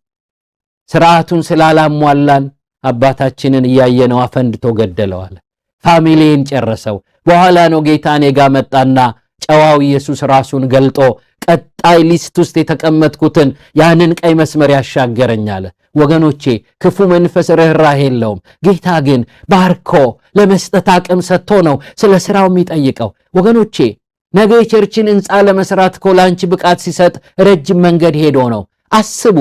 ስርዓቱን ስላላሟላን አባታችንን እያየነው አፈንድቶ ገደለው አለ። ፋሚሊን ጨረሰው። በኋላ ነው ጌታ እኔ ጋር መጣና ጨዋው ኢየሱስ ራሱን ገልጦ ቀጣይ ሊስት ውስጥ የተቀመጥኩትን ያንን ቀይ መስመር ያሻገረኝ አለ። ወገኖቼ ክፉ መንፈስ ርህራሄ የለውም። ጌታ ግን ባርኮ ለመስጠት አቅም ሰጥቶ ነው ስለ ስራው የሚጠይቀው። ወገኖቼ ነገ የቸርችን ህንፃ ለመስራት እኮ ላንቺ ብቃት ሲሰጥ ረጅም መንገድ ሄዶ ነው። አስቦ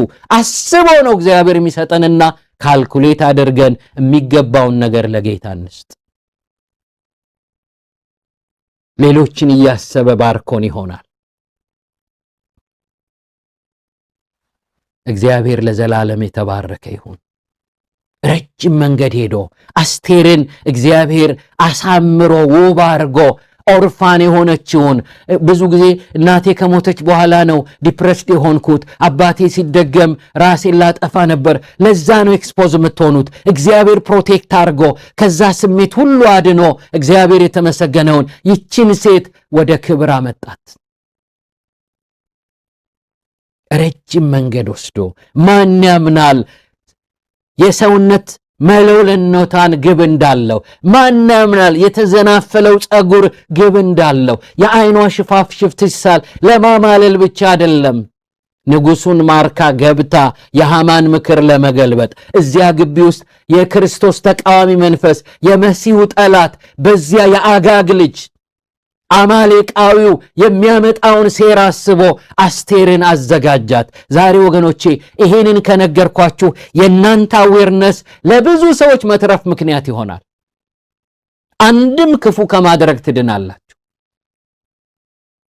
ነው እግዚአብሔር የሚሰጠንና ካልኩሌት አድርገን የሚገባውን ነገር ለጌታ እንስጥ። ሌሎችን እያሰበ ባርኮን ይሆናል። እግዚአብሔር ለዘላለም የተባረከ ይሁን። ረጅም መንገድ ሄዶ አስቴርን እግዚአብሔር አሳምሮ ውብ አድርጎ ኦርፋን የሆነችውን ብዙ ጊዜ እናቴ ከሞተች በኋላ ነው ዲፕሬስድ የሆንኩት፣ አባቴ ሲደገም ራሴን ላጠፋ ነበር። ለዛ ነው ኤክስፖዝ የምትሆኑት። እግዚአብሔር ፕሮቴክት አድርጎ ከዛ ስሜት ሁሉ አድኖ እግዚአብሔር የተመሰገነውን ይችን ሴት ወደ ክብር አመጣት። ረጅም መንገድ ወስዶ ማን ያምናል የሰውነት መለውለኖታን ግብ እንዳለው? ማን ያምናል የተዘናፈለው ጸጉር ግብ እንዳለው? የአይኗ ሽፋፍሽፍት ሲሳል ለማማለል ብቻ አይደለም። ንጉሱን ማርካ ገብታ የሃማን ምክር ለመገልበጥ እዚያ ግቢ ውስጥ የክርስቶስ ተቃዋሚ መንፈስ የመሲሁ ጠላት በዚያ የአጋግ ልጅ አማሌቃዊው የሚያመጣውን ሴራ አስቦ አስቴርን አዘጋጃት። ዛሬ ወገኖቼ ይሄንን ከነገርኳችሁ የእናንተ አዌርነስ ለብዙ ሰዎች መትረፍ ምክንያት ይሆናል። አንድም ክፉ ከማድረግ ትድናላችሁ።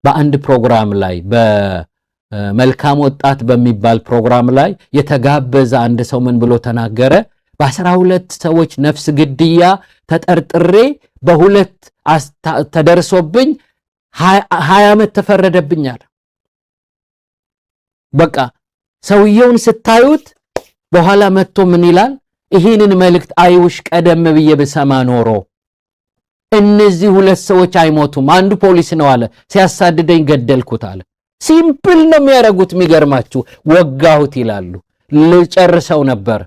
በአንድ ፕሮግራም ላይ በመልካም ወጣት በሚባል ፕሮግራም ላይ የተጋበዘ አንድ ሰው ምን ብሎ ተናገረ? በ12 ሰዎች ነፍስ ግድያ ተጠርጥሬ በሁለት ተደርሶብኝ 20 ዓመት ተፈረደብኛል። በቃ ሰውየውን ስታዩት በኋላ መጥቶ ምን ይላል? ይህንን መልእክት አይውሽ ቀደም ብዬ ብሰማ ኖሮ እነዚህ 2 ሰዎች አይሞቱም። አንዱ ፖሊስ ነው አለ፣ ሲያሳድደኝ ገደልኩት አለ። ሲምፕል ነው የሚያደርጉት። የሚገርማችሁ ወጋሁት ይላሉ። ልጨርሰው ነበር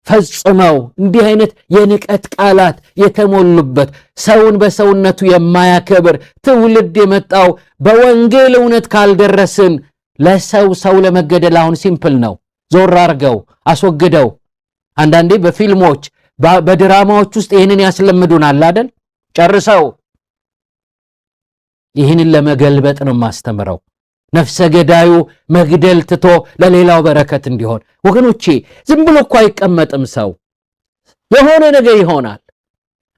ፈጽመው። እንዲህ አይነት የንቀት ቃላት የተሞሉበት ሰውን በሰውነቱ የማያከብር ትውልድ የመጣው በወንጌል እውነት ካልደረስን ለሰው ለመገደል አሁን ሲምፕል ነው። ዞር አርገው አስወግደው። አንዳንዴ በፊልሞች በድራማዎች ውስጥ ይህንን ያስለምዱናል አይደል? ጨርሰው። ይህንን ለመገልበጥ ነው ማስተምረው። ነፍሰ ገዳዩ መግደል ትቶ ለሌላው በረከት እንዲሆን። ወገኖቼ ዝም ብሎ እኮ አይቀመጥም ሰው፣ የሆነ ነገር ይሆናል።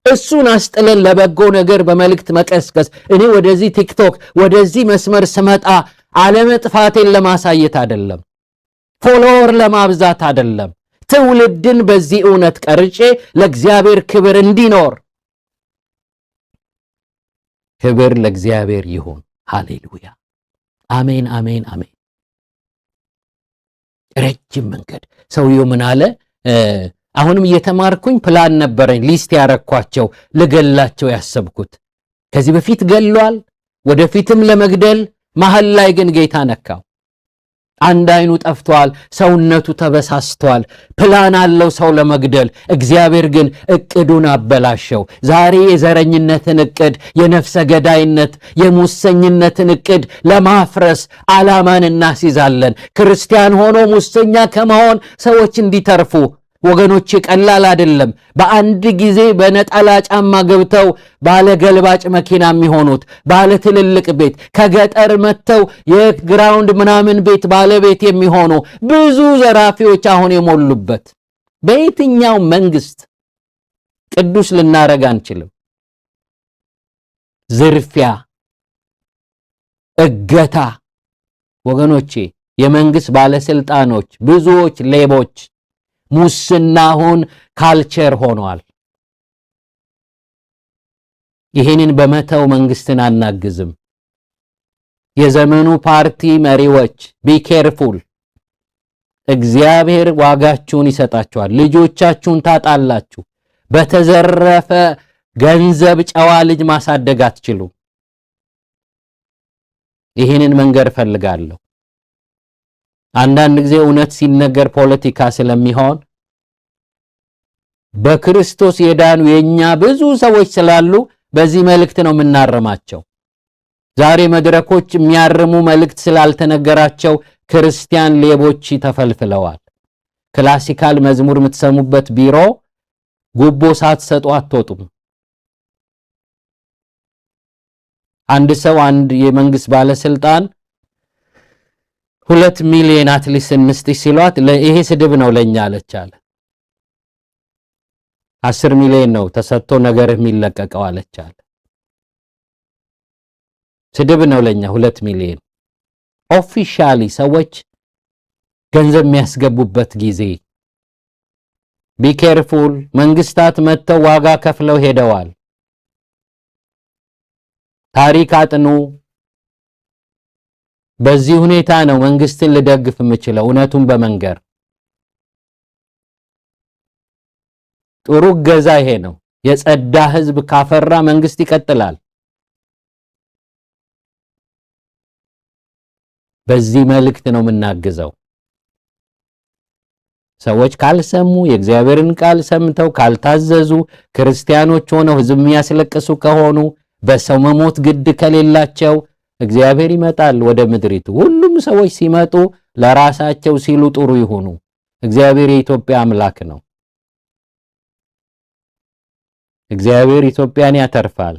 እሱን አስጥለን ለበጎ ነገር በመልእክት መቀስቀስ። እኔ ወደዚህ ቲክቶክ ወደዚህ መስመር ስመጣ አለመጥፋቴን ለማሳየት አይደለም፣ ፎሎወር ለማብዛት አይደለም። ትውልድን በዚህ እውነት ቀርጬ ለእግዚአብሔር ክብር እንዲኖር ክብር ለእግዚአብሔር ይሁን። ሃሌሉያ። አሜን አሜን አሜን። ረጅም መንገድ ሰውየው ምን አለ? አሁንም እየተማርኩኝ ፕላን ነበረኝ፣ ሊስት ያረኳቸው ልገላቸው ያሰብኩት። ከዚህ በፊት ገሏል፣ ወደፊትም ለመግደል መሃል ላይ ግን ጌታ ነካው። አንድ አይኑ ጠፍቷል፣ ሰውነቱ ተበሳስቷል። ፕላን አለው ሰው ለመግደል፣ እግዚአብሔር ግን እቅዱን አበላሸው። ዛሬ የዘረኝነትን እቅድ፣ የነፍሰ ገዳይነት የሙሰኝነትን እቅድ ለማፍረስ ዓላማን እናስይዛለን። ክርስቲያን ሆኖ ሙሰኛ ከመሆን ሰዎች እንዲተርፉ ወገኖቼ፣ ቀላል አይደለም። በአንድ ጊዜ በነጠላ ጫማ ገብተው ባለ ገልባጭ መኪና የሚሆኑት፣ ባለ ትልልቅ ቤት ከገጠር መጥተው የግራውንድ ምናምን ቤት ባለቤት የሚሆኑ ብዙ ዘራፊዎች አሁን የሞሉበት። በየትኛው መንግስት ቅዱስ ልናረግ አንችልም። ዝርፊያ፣ እገታ ወገኖቼ፣ የመንግስት ባለስልጣኖች ብዙዎች ሌቦች፣ ሙስና አሁን ካልቸር ሆኗል። ይህንን በመተው መንግስትን አናግዝም። የዘመኑ ፓርቲ መሪዎች ቢኬርፉል፣ እግዚአብሔር ዋጋችሁን ይሰጣችኋል። ልጆቻችሁን ታጣላችሁ። በተዘረፈ ገንዘብ ጨዋ ልጅ ማሳደግ አትችሉ። ይህንን መንገር ፈልጋለሁ። አንዳንድ ጊዜ እውነት ሲነገር ፖለቲካ ስለሚሆን በክርስቶስ የዳኑ የኛ ብዙ ሰዎች ስላሉ በዚህ መልእክት ነው የምናርማቸው። ዛሬ መድረኮች የሚያርሙ መልእክት ስላልተነገራቸው ክርስቲያን ሌቦች ተፈልፍለዋል። ክላሲካል መዝሙር የምትሰሙበት ቢሮ ጉቦ ሳትሰጡ አትወጡም። አንድ ሰው አንድ የመንግስት ባለስልጣን 2 ሚሊዮን አትሊስት እንስጥሽ ሲሏት ይሄ ስድብ ነው ለኛ አለች አለ። 10 ሚሊዮን ነው ተሰጥቶ ነገር የሚለቀቀው አለች አለ። ስድብ ነው ለኛ 2 ሚሊዮን። ኦፊሻሊ ሰዎች ገንዘብ የሚያስገቡበት ጊዜ ቢኬርፉል። መንግስታት መጥተው ዋጋ ከፍለው ሄደዋል። ታሪክ አጥኑ። በዚህ ሁኔታ ነው መንግስትን ልደግፍ የምችለው፣ እውነቱን በመንገር። ጥሩ ገዛ ይሄ ነው። የጸዳ ህዝብ ካፈራ መንግስት ይቀጥላል። በዚህ መልእክት ነው የምናግዘው። ሰዎች ካልሰሙ፣ የእግዚአብሔርን ቃል ሰምተው ካልታዘዙ፣ ክርስቲያኖች ሆነው ህዝብ የሚያስለቅሱ ከሆኑ፣ በሰው መሞት ግድ ከሌላቸው እግዚአብሔር ይመጣል ወደ ምድሪቱ። ሁሉም ሰዎች ሲመጡ ለራሳቸው ሲሉ ጥሩ ይሁኑ። እግዚአብሔር የኢትዮጵያ አምላክ ነው። እግዚአብሔር ኢትዮጵያን ያተርፋል።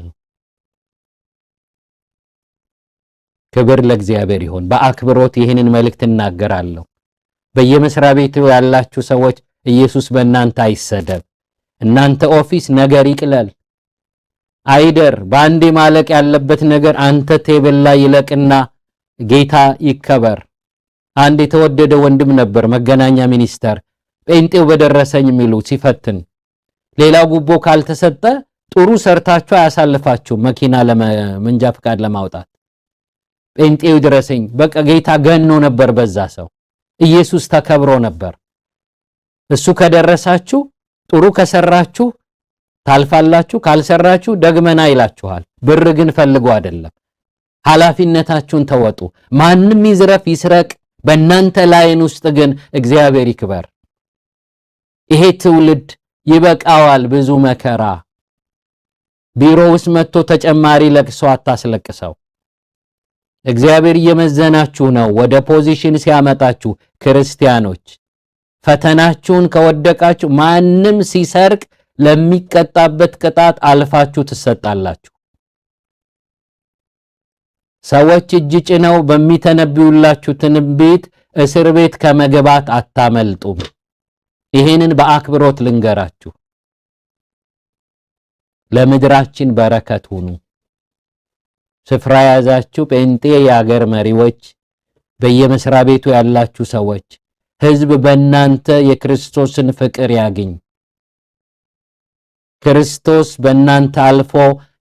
ክብር ለእግዚአብሔር ይሁን። በአክብሮት ይህንን መልእክት እናገራለሁ። በየመስሪያ ቤቱ ያላችሁ ሰዎች ኢየሱስ በእናንተ አይሰደብ። እናንተ ኦፊስ ነገር ይቅለል አይደር። በአንዴ ማለቅ ያለበት ነገር አንተ ቴብል ላይ ይለቅና ጌታ ይከበር። አንድ የተወደደ ወንድም ነበር፣ መገናኛ ሚኒስተር፣ ጴንጤው በደረሰኝ የሚሉ ሲፈትን፣ ሌላው ጉቦ ካልተሰጠ ጥሩ ሰርታችሁ አያሳልፋችሁ መኪና ለመንጃ ፍቃድ ለማውጣት። ጴንጤው ድረሰኝ፣ በቃ ጌታ ገኖ ነበር በዛ ሰው። ኢየሱስ ተከብሮ ነበር። እሱ ከደረሳችሁ ጥሩ ከሰራችሁ ታልፋላችሁ፣ ካልሰራችሁ ደግመና ይላችኋል። ብር ግን ፈልጉ አይደለም። ኃላፊነታችሁን ተወጡ። ማንም ይዝረፍ ይስረቅ፣ በእናንተ ላይን ውስጥ ግን እግዚአብሔር ይክበር። ይሄ ትውልድ ይበቃዋል ብዙ መከራ። ቢሮ ውስጥ መጥቶ ተጨማሪ ለቅሶ አታስለቅሰው። እግዚአብሔር እየመዘናችሁ ነው ወደ ፖዚሽን ሲያመጣችሁ። ክርስቲያኖች ፈተናችሁን ከወደቃችሁ ማንም ሲሰርቅ ለሚቀጣበት ቅጣት አልፋችሁ ትሰጣላችሁ። ሰዎች እጅ ጭነው በሚተነብዩላችሁ ትንቢት እስር ቤት ከመግባት አታመልጡም። ይሄንን በአክብሮት ልንገራችሁ። ለምድራችን በረከት ሁኑ። ስፍራ ያዛችሁ ጴንጤ የአገር መሪዎች፣ በየመስሪያ ቤቱ ያላችሁ ሰዎች፣ ህዝብ በእናንተ የክርስቶስን ፍቅር ያግኝ። ክርስቶስ በእናንተ አልፎ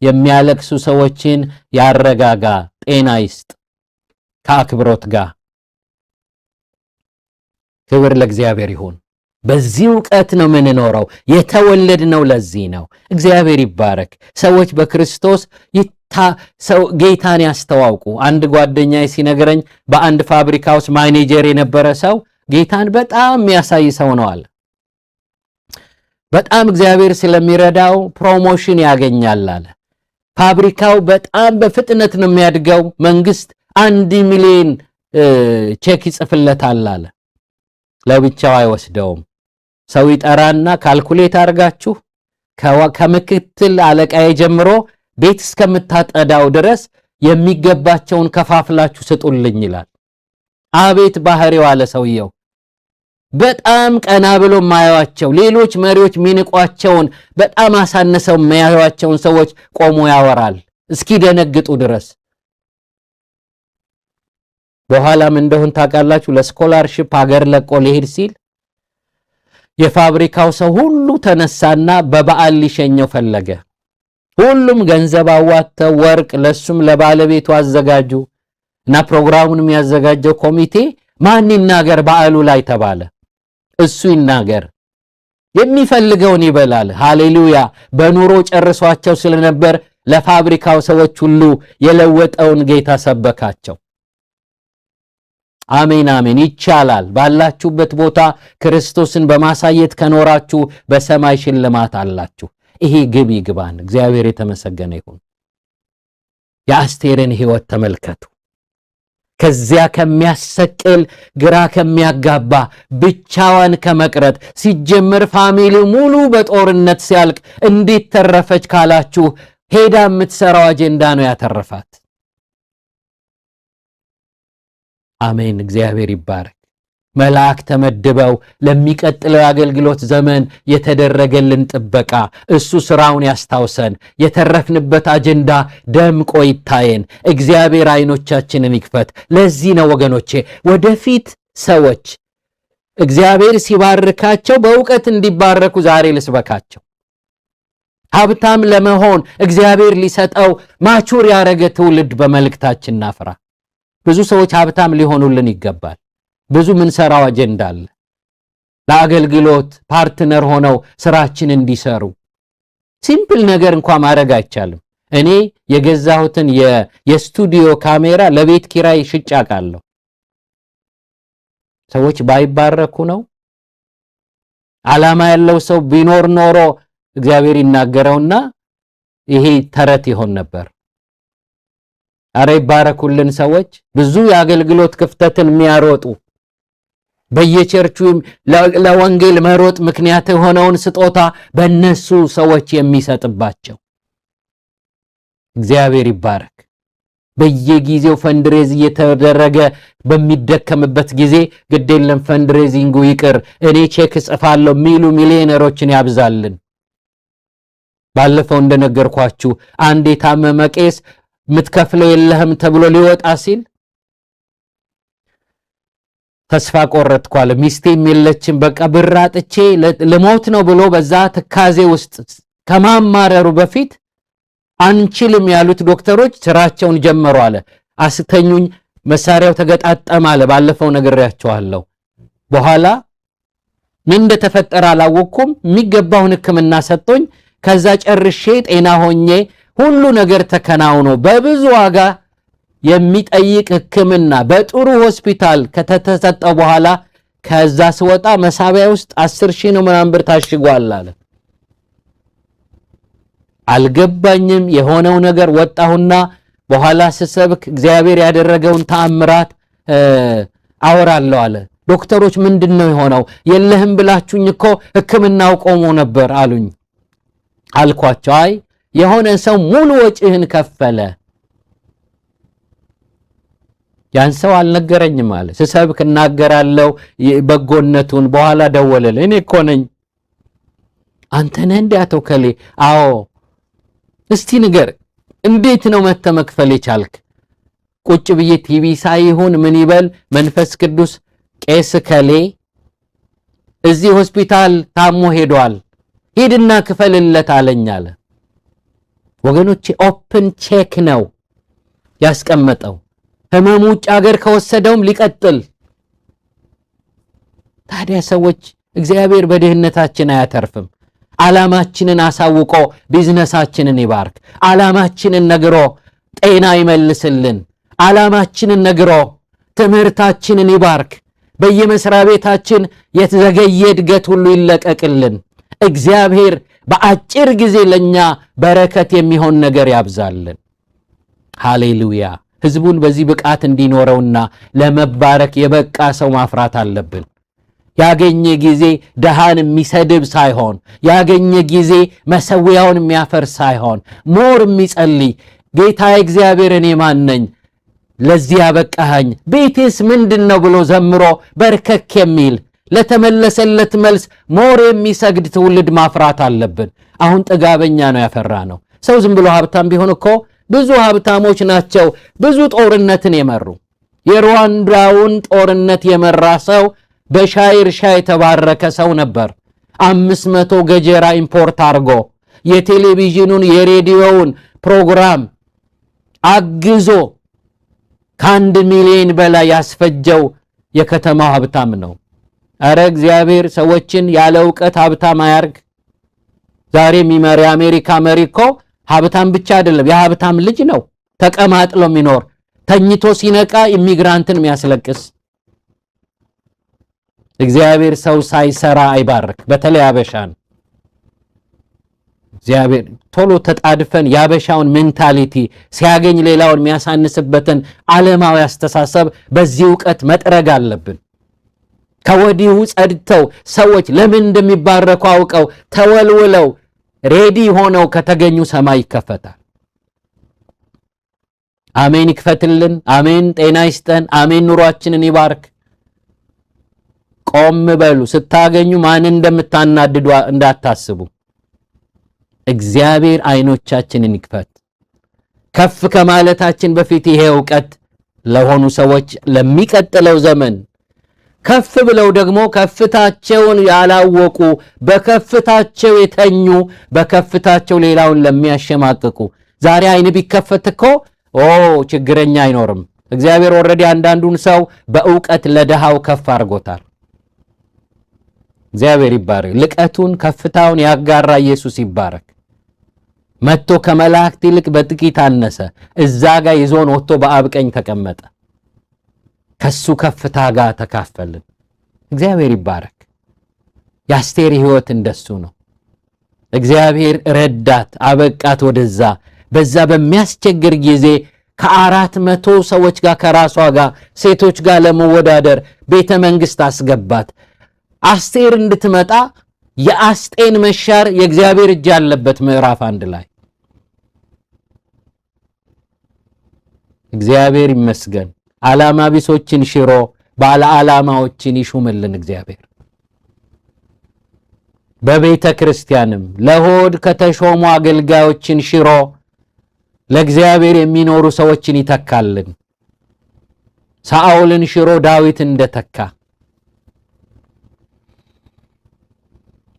የሚያለቅሱ ሰዎችን ያረጋጋ፣ ጤና ይስጥ ከአክብሮት ጋር። ክብር ለእግዚአብሔር ይሁን። በዚህ ዕውቀት ነው የምንኖረው። የተወለድነው ለዚህ ነው። እግዚአብሔር ይባረክ። ሰዎች በክርስቶስ ጌታን ያስተዋውቁ። አንድ ጓደኛዬ ሲነግረኝ በአንድ ፋብሪካ ውስጥ ማኔጀር የነበረ ሰው ጌታን በጣም የሚያሳይ ሰው ነው አለ። በጣም እግዚአብሔር ስለሚረዳው ፕሮሞሽን ያገኛል አለ። ፋብሪካው በጣም በፍጥነት ነው የሚያድገው። መንግስት 1 ሚሊዮን ቼክ ይጽፍለታል አለ። ለብቻው አይወስደውም። ሰው ይጠራና ካልኩሌት አድርጋችሁ ከምክትል አለቃዬ ጀምሮ ቤት እስከምታጠዳው ድረስ የሚገባቸውን ከፋፍላችሁ ስጡልኝ ይላል። አቤት ባህሪው አለ ሰውየው። በጣም ቀና ብሎ ማያዋቸው ሌሎች መሪዎች ሚንቋቸውን በጣም አሳነሰው ማያዋቸውን ሰዎች ቆሞ ያወራል እስኪደነግጡ ድረስ። በኋላም እንደሆን ታውቃላችሁ ለስኮላርሺፕ ሀገር ለቆ ሊሄድ ሲል የፋብሪካው ሰው ሁሉ ተነሳና በበዓል ሊሸኘው ፈለገ። ሁሉም ገንዘብ አዋጥተው ወርቅ ለሱም ለባለቤቱ አዘጋጁ እና ፕሮግራሙን የሚያዘጋጀው ኮሚቴ ማን ይናገር በዓሉ ላይ ተባለ። እሱ ይናገር፣ የሚፈልገውን ይበላል። ሃሌሉያ። በኑሮ ጨርሷቸው ስለነበር ለፋብሪካው ሰዎች ሁሉ የለወጠውን ጌታ ሰበካቸው። አሜን አሜን። ይቻላል። ባላችሁበት ቦታ ክርስቶስን በማሳየት ከኖራችሁ በሰማይ ሽልማት አላችሁ። ይሄ ግብ ይግባን። እግዚአብሔር የተመሰገነ ይሁን። የአስቴርን ሕይወት ተመልከቱ። ከዚያ ከሚያሰቅል ግራ ከሚያጋባ ብቻዋን ከመቅረት ሲጀምር ፋሚሊ ሙሉ በጦርነት ሲያልቅ እንዴት ተረፈች ካላችሁ ሄዳ የምትሰራው አጀንዳ ነው ያተረፋት። አሜን። እግዚአብሔር ይባረክ። መልአክ ተመድበው ለሚቀጥለው የአገልግሎት ዘመን የተደረገልን ጥበቃ እሱ ስራውን ያስታውሰን። የተረፍንበት አጀንዳ ደምቆ ይታየን። እግዚአብሔር አይኖቻችንን ይክፈት። ለዚህ ነው ወገኖቼ ወደፊት ሰዎች እግዚአብሔር ሲባርካቸው በእውቀት እንዲባረኩ ዛሬ ልስበካቸው። ሀብታም ለመሆን እግዚአብሔር ሊሰጠው ማቹር ያረገ ትውልድ በመልእክታችን እናፍራ። ብዙ ሰዎች ሀብታም ሊሆኑልን ይገባል። ብዙ ምን ሰራው አጀንዳ አለ። ለአገልግሎት ፓርትነር ሆነው ስራችን እንዲሰሩ ሲምፕል ነገር እንኳን ማድረግ አይቻልም። እኔ የገዛሁትን የስቱዲዮ ካሜራ ለቤት ኪራይ ሽጫ ቃለሁ። ሰዎች ባይባረኩ ነው። ዓላማ ያለው ሰው ቢኖር ኖሮ እግዚአብሔር ይናገረውና ይሄ ተረት ይሆን ነበር። አረ ይባረኩልን ሰዎች ብዙ የአገልግሎት ክፍተትን የሚያሮጡ በየቸርቹ ለወንጌል መሮጥ ምክንያት የሆነውን ስጦታ በእነሱ ሰዎች የሚሰጥባቸው። እግዚአብሔር ይባረክ። በየጊዜው ፈንድሬዝ እየተደረገ በሚደከምበት ጊዜ ግዴለም ፈንድሬዚንጉ ይቅር እኔ ቼክ ጽፋለሁ ሚሉ ሚሊዮነሮችን ያብዛልን። ባለፈው እንደነገርኳችሁ አንድ የታመመ ቄስ ምትከፍለው የለህም ተብሎ ሊወጣ ሲል ተስፋ ቆረጥኳል። ሚስቴም የለችም በቃ ብር አጥቼ ለሞት ነው ብሎ በዛ ትካዜ ውስጥ ከማማረሩ በፊት አንችልም ያሉት ዶክተሮች ስራቸውን ጀመሩ አለ። አስተኙኝ፣ መሳሪያው ተገጣጠም አለ። ባለፈው ነግሬያችኋለሁ። በኋላ ምን እንደተፈጠረ አላወቅኩም። የሚገባውን ሕክምና ሰጥቶኝ ከዛ ጨርሼ ጤና ሆኜ ሁሉ ነገር ተከናውኖ በብዙ ዋጋ የሚጠይቅ ሕክምና በጥሩ ሆስፒታል ከተሰጠ በኋላ ከዛ ስወጣ መሳቢያ ውስጥ 10,000 ነው ምናምን ብር ታሽጓል አለ። አልገባኝም። የሆነው ነገር ወጣሁና በኋላ ስሰብክ እግዚአብሔር ያደረገውን ተአምራት አወራለሁ አለ። ዶክተሮች ምንድነው የሆነው? የለህም ብላችሁኝ እኮ ሕክምናው ቆሞ ነበር አሉኝ። አልኳቸው አይ የሆነ ሰው ሙሉ ወጪህን ከፈለ። ያን ሰው አልነገረኝም አለ። ስሰብክ እናገራለሁ በጎነቱን። በኋላ ደወለልኝ። እኔ እኮ ነኝ። አንተ ነህ እንዴ አቶ ከሌ? አዎ። እስቲ ንገር እንዴት ነው መክፈል የቻልክ? ቁጭ ብዬ ቲቪ ሳይሆን ምን ይበል መንፈስ ቅዱስ ቄስ ከሌ እዚህ ሆስፒታል ታሞ ሄዷል፣ ሂድና ክፈልለት አለኝ አለ። ወገኖቼ ኦፕን ቼክ ነው ያስቀመጠው። ህመሙ ውጭ ሀገር ከወሰደውም ሊቀጥል። ታዲያ ሰዎች እግዚአብሔር በድህነታችን አያተርፍም። ዓላማችንን አሳውቆ ቢዝነሳችንን ይባርክ። ዓላማችንን ነግሮ ጤና ይመልስልን። ዓላማችንን ነግሮ ትምህርታችንን ይባርክ። በየመስሪያ ቤታችን የተዘገየ እድገት ሁሉ ይለቀቅልን። እግዚአብሔር በአጭር ጊዜ ለኛ በረከት የሚሆን ነገር ያብዛልን። ሃሌሉያ። ህዝቡን በዚህ ብቃት እንዲኖረውና ለመባረክ የበቃ ሰው ማፍራት አለብን። ያገኘ ጊዜ ደሃን የሚሰድብ ሳይሆን፣ ያገኘ ጊዜ መሰዊያውን የሚያፈርስ ሳይሆን፣ ሞር የሚጸልይ ጌታ እግዚአብሔር እኔ ማን ነኝ ለዚህ ያበቃኸኝ ቤቴስ ምንድነው ብሎ ዘምሮ በርከክ የሚል ለተመለሰለት መልስ ሞር የሚሰግድ ትውልድ ማፍራት አለብን። አሁን ጥጋበኛ ነው ያፈራ ነው። ሰው ዝም ብሎ ሀብታም ቢሆን እኮ ብዙ ሀብታሞች ናቸው ብዙ ጦርነትን የመሩ። የሩዋንዳውን ጦርነት የመራ ሰው በሻይ እርሻ የተባረከ ሰው ነበር። 500 ገጀራ ኢምፖርት አርጎ የቴሌቪዥኑን የሬዲዮውን ፕሮግራም አግዞ ከ1 ሚሊዮን በላይ ያስፈጀው የከተማው ሀብታም ነው። አረ እግዚአብሔር ሰዎችን ያለ ዕውቀት ሀብታም አያርግ። ዛሬ የሚመራ የአሜሪካ መሪ እኮ ሀብታም ብቻ አይደለም፣ የሀብታም ልጅ ነው። ተቀማጥሎ የሚኖር ተኝቶ ሲነቃ ኢሚግራንትን የሚያስለቅስ። እግዚአብሔር ሰው ሳይሰራ አይባርክ። በተለይ አበሻን እግዚአብሔር ቶሎ ተጣድፈን ያበሻውን ሜንታሊቲ ሲያገኝ ሌላውን የሚያሳንስበትን ዓለማዊ አስተሳሰብ በዚህ ዕውቀት መጥረግ አለብን። ከወዲሁ ጸድተው ሰዎች ለምን እንደሚባረኩ አውቀው ተወልውለው ሬዲ ሆነው ከተገኙ ሰማይ ይከፈታል። አሜን ይክፈትልን። አሜን ጤና ይስጠን። አሜን ኑሯችንን ይባርክ። ቆም በሉ። ስታገኙ ማን እንደምታናድዱ እንዳታስቡ። እግዚአብሔር አይኖቻችንን ይክፈት። ከፍ ከማለታችን በፊት ይሄ ዕውቀት ለሆኑ ሰዎች ለሚቀጥለው ዘመን ከፍ ብለው ደግሞ ከፍታቸውን ያላወቁ በከፍታቸው የተኙ በከፍታቸው ሌላውን ለሚያሸማቅቁ ዛሬ አይን ቢከፈት እኮ ችግረኛ አይኖርም። እግዚአብሔር ኦሬዲ አንዳንዱን ሰው በዕውቀት ለደሃው ከፍ አድርጎታል። እግዚአብሔር ይባረክ። ልቀቱን ከፍታውን ያጋራ ኢየሱስ ይባረክ። መጥቶ ከመላእክት ይልቅ በጥቂት አነሰ። እዛ ጋር ይዞን ወጥቶ በአብ ቀኝ ተቀመጠ። ከሱ ከፍታ ጋር ተካፈልን። እግዚአብሔር ይባረክ። የአስቴር ሕይወት እንደሱ ነው። እግዚአብሔር ረዳት አበቃት። ወደዛ በዛ በሚያስቸግር ጊዜ ከ400 ሰዎች ጋር ከራሷ ጋር ሴቶች ጋር ለመወዳደር ቤተ መንግስት አስገባት። አስቴር እንድትመጣ የአስጤን መሻር የእግዚአብሔር እጅ ያለበት ምዕራፍ 1 ላይ እግዚአብሔር ይመስገን። ዓላማ ቢሶችን ሽሮ ባለ ዓላማዎችን ይሹምልን እግዚአብሔር። በቤተ ክርስቲያንም ለሆድ ከተሾሙ አገልጋዮችን ሽሮ ለእግዚአብሔር የሚኖሩ ሰዎችን ይተካልን። ሳኦልን ሽሮ ዳዊት እንደተካ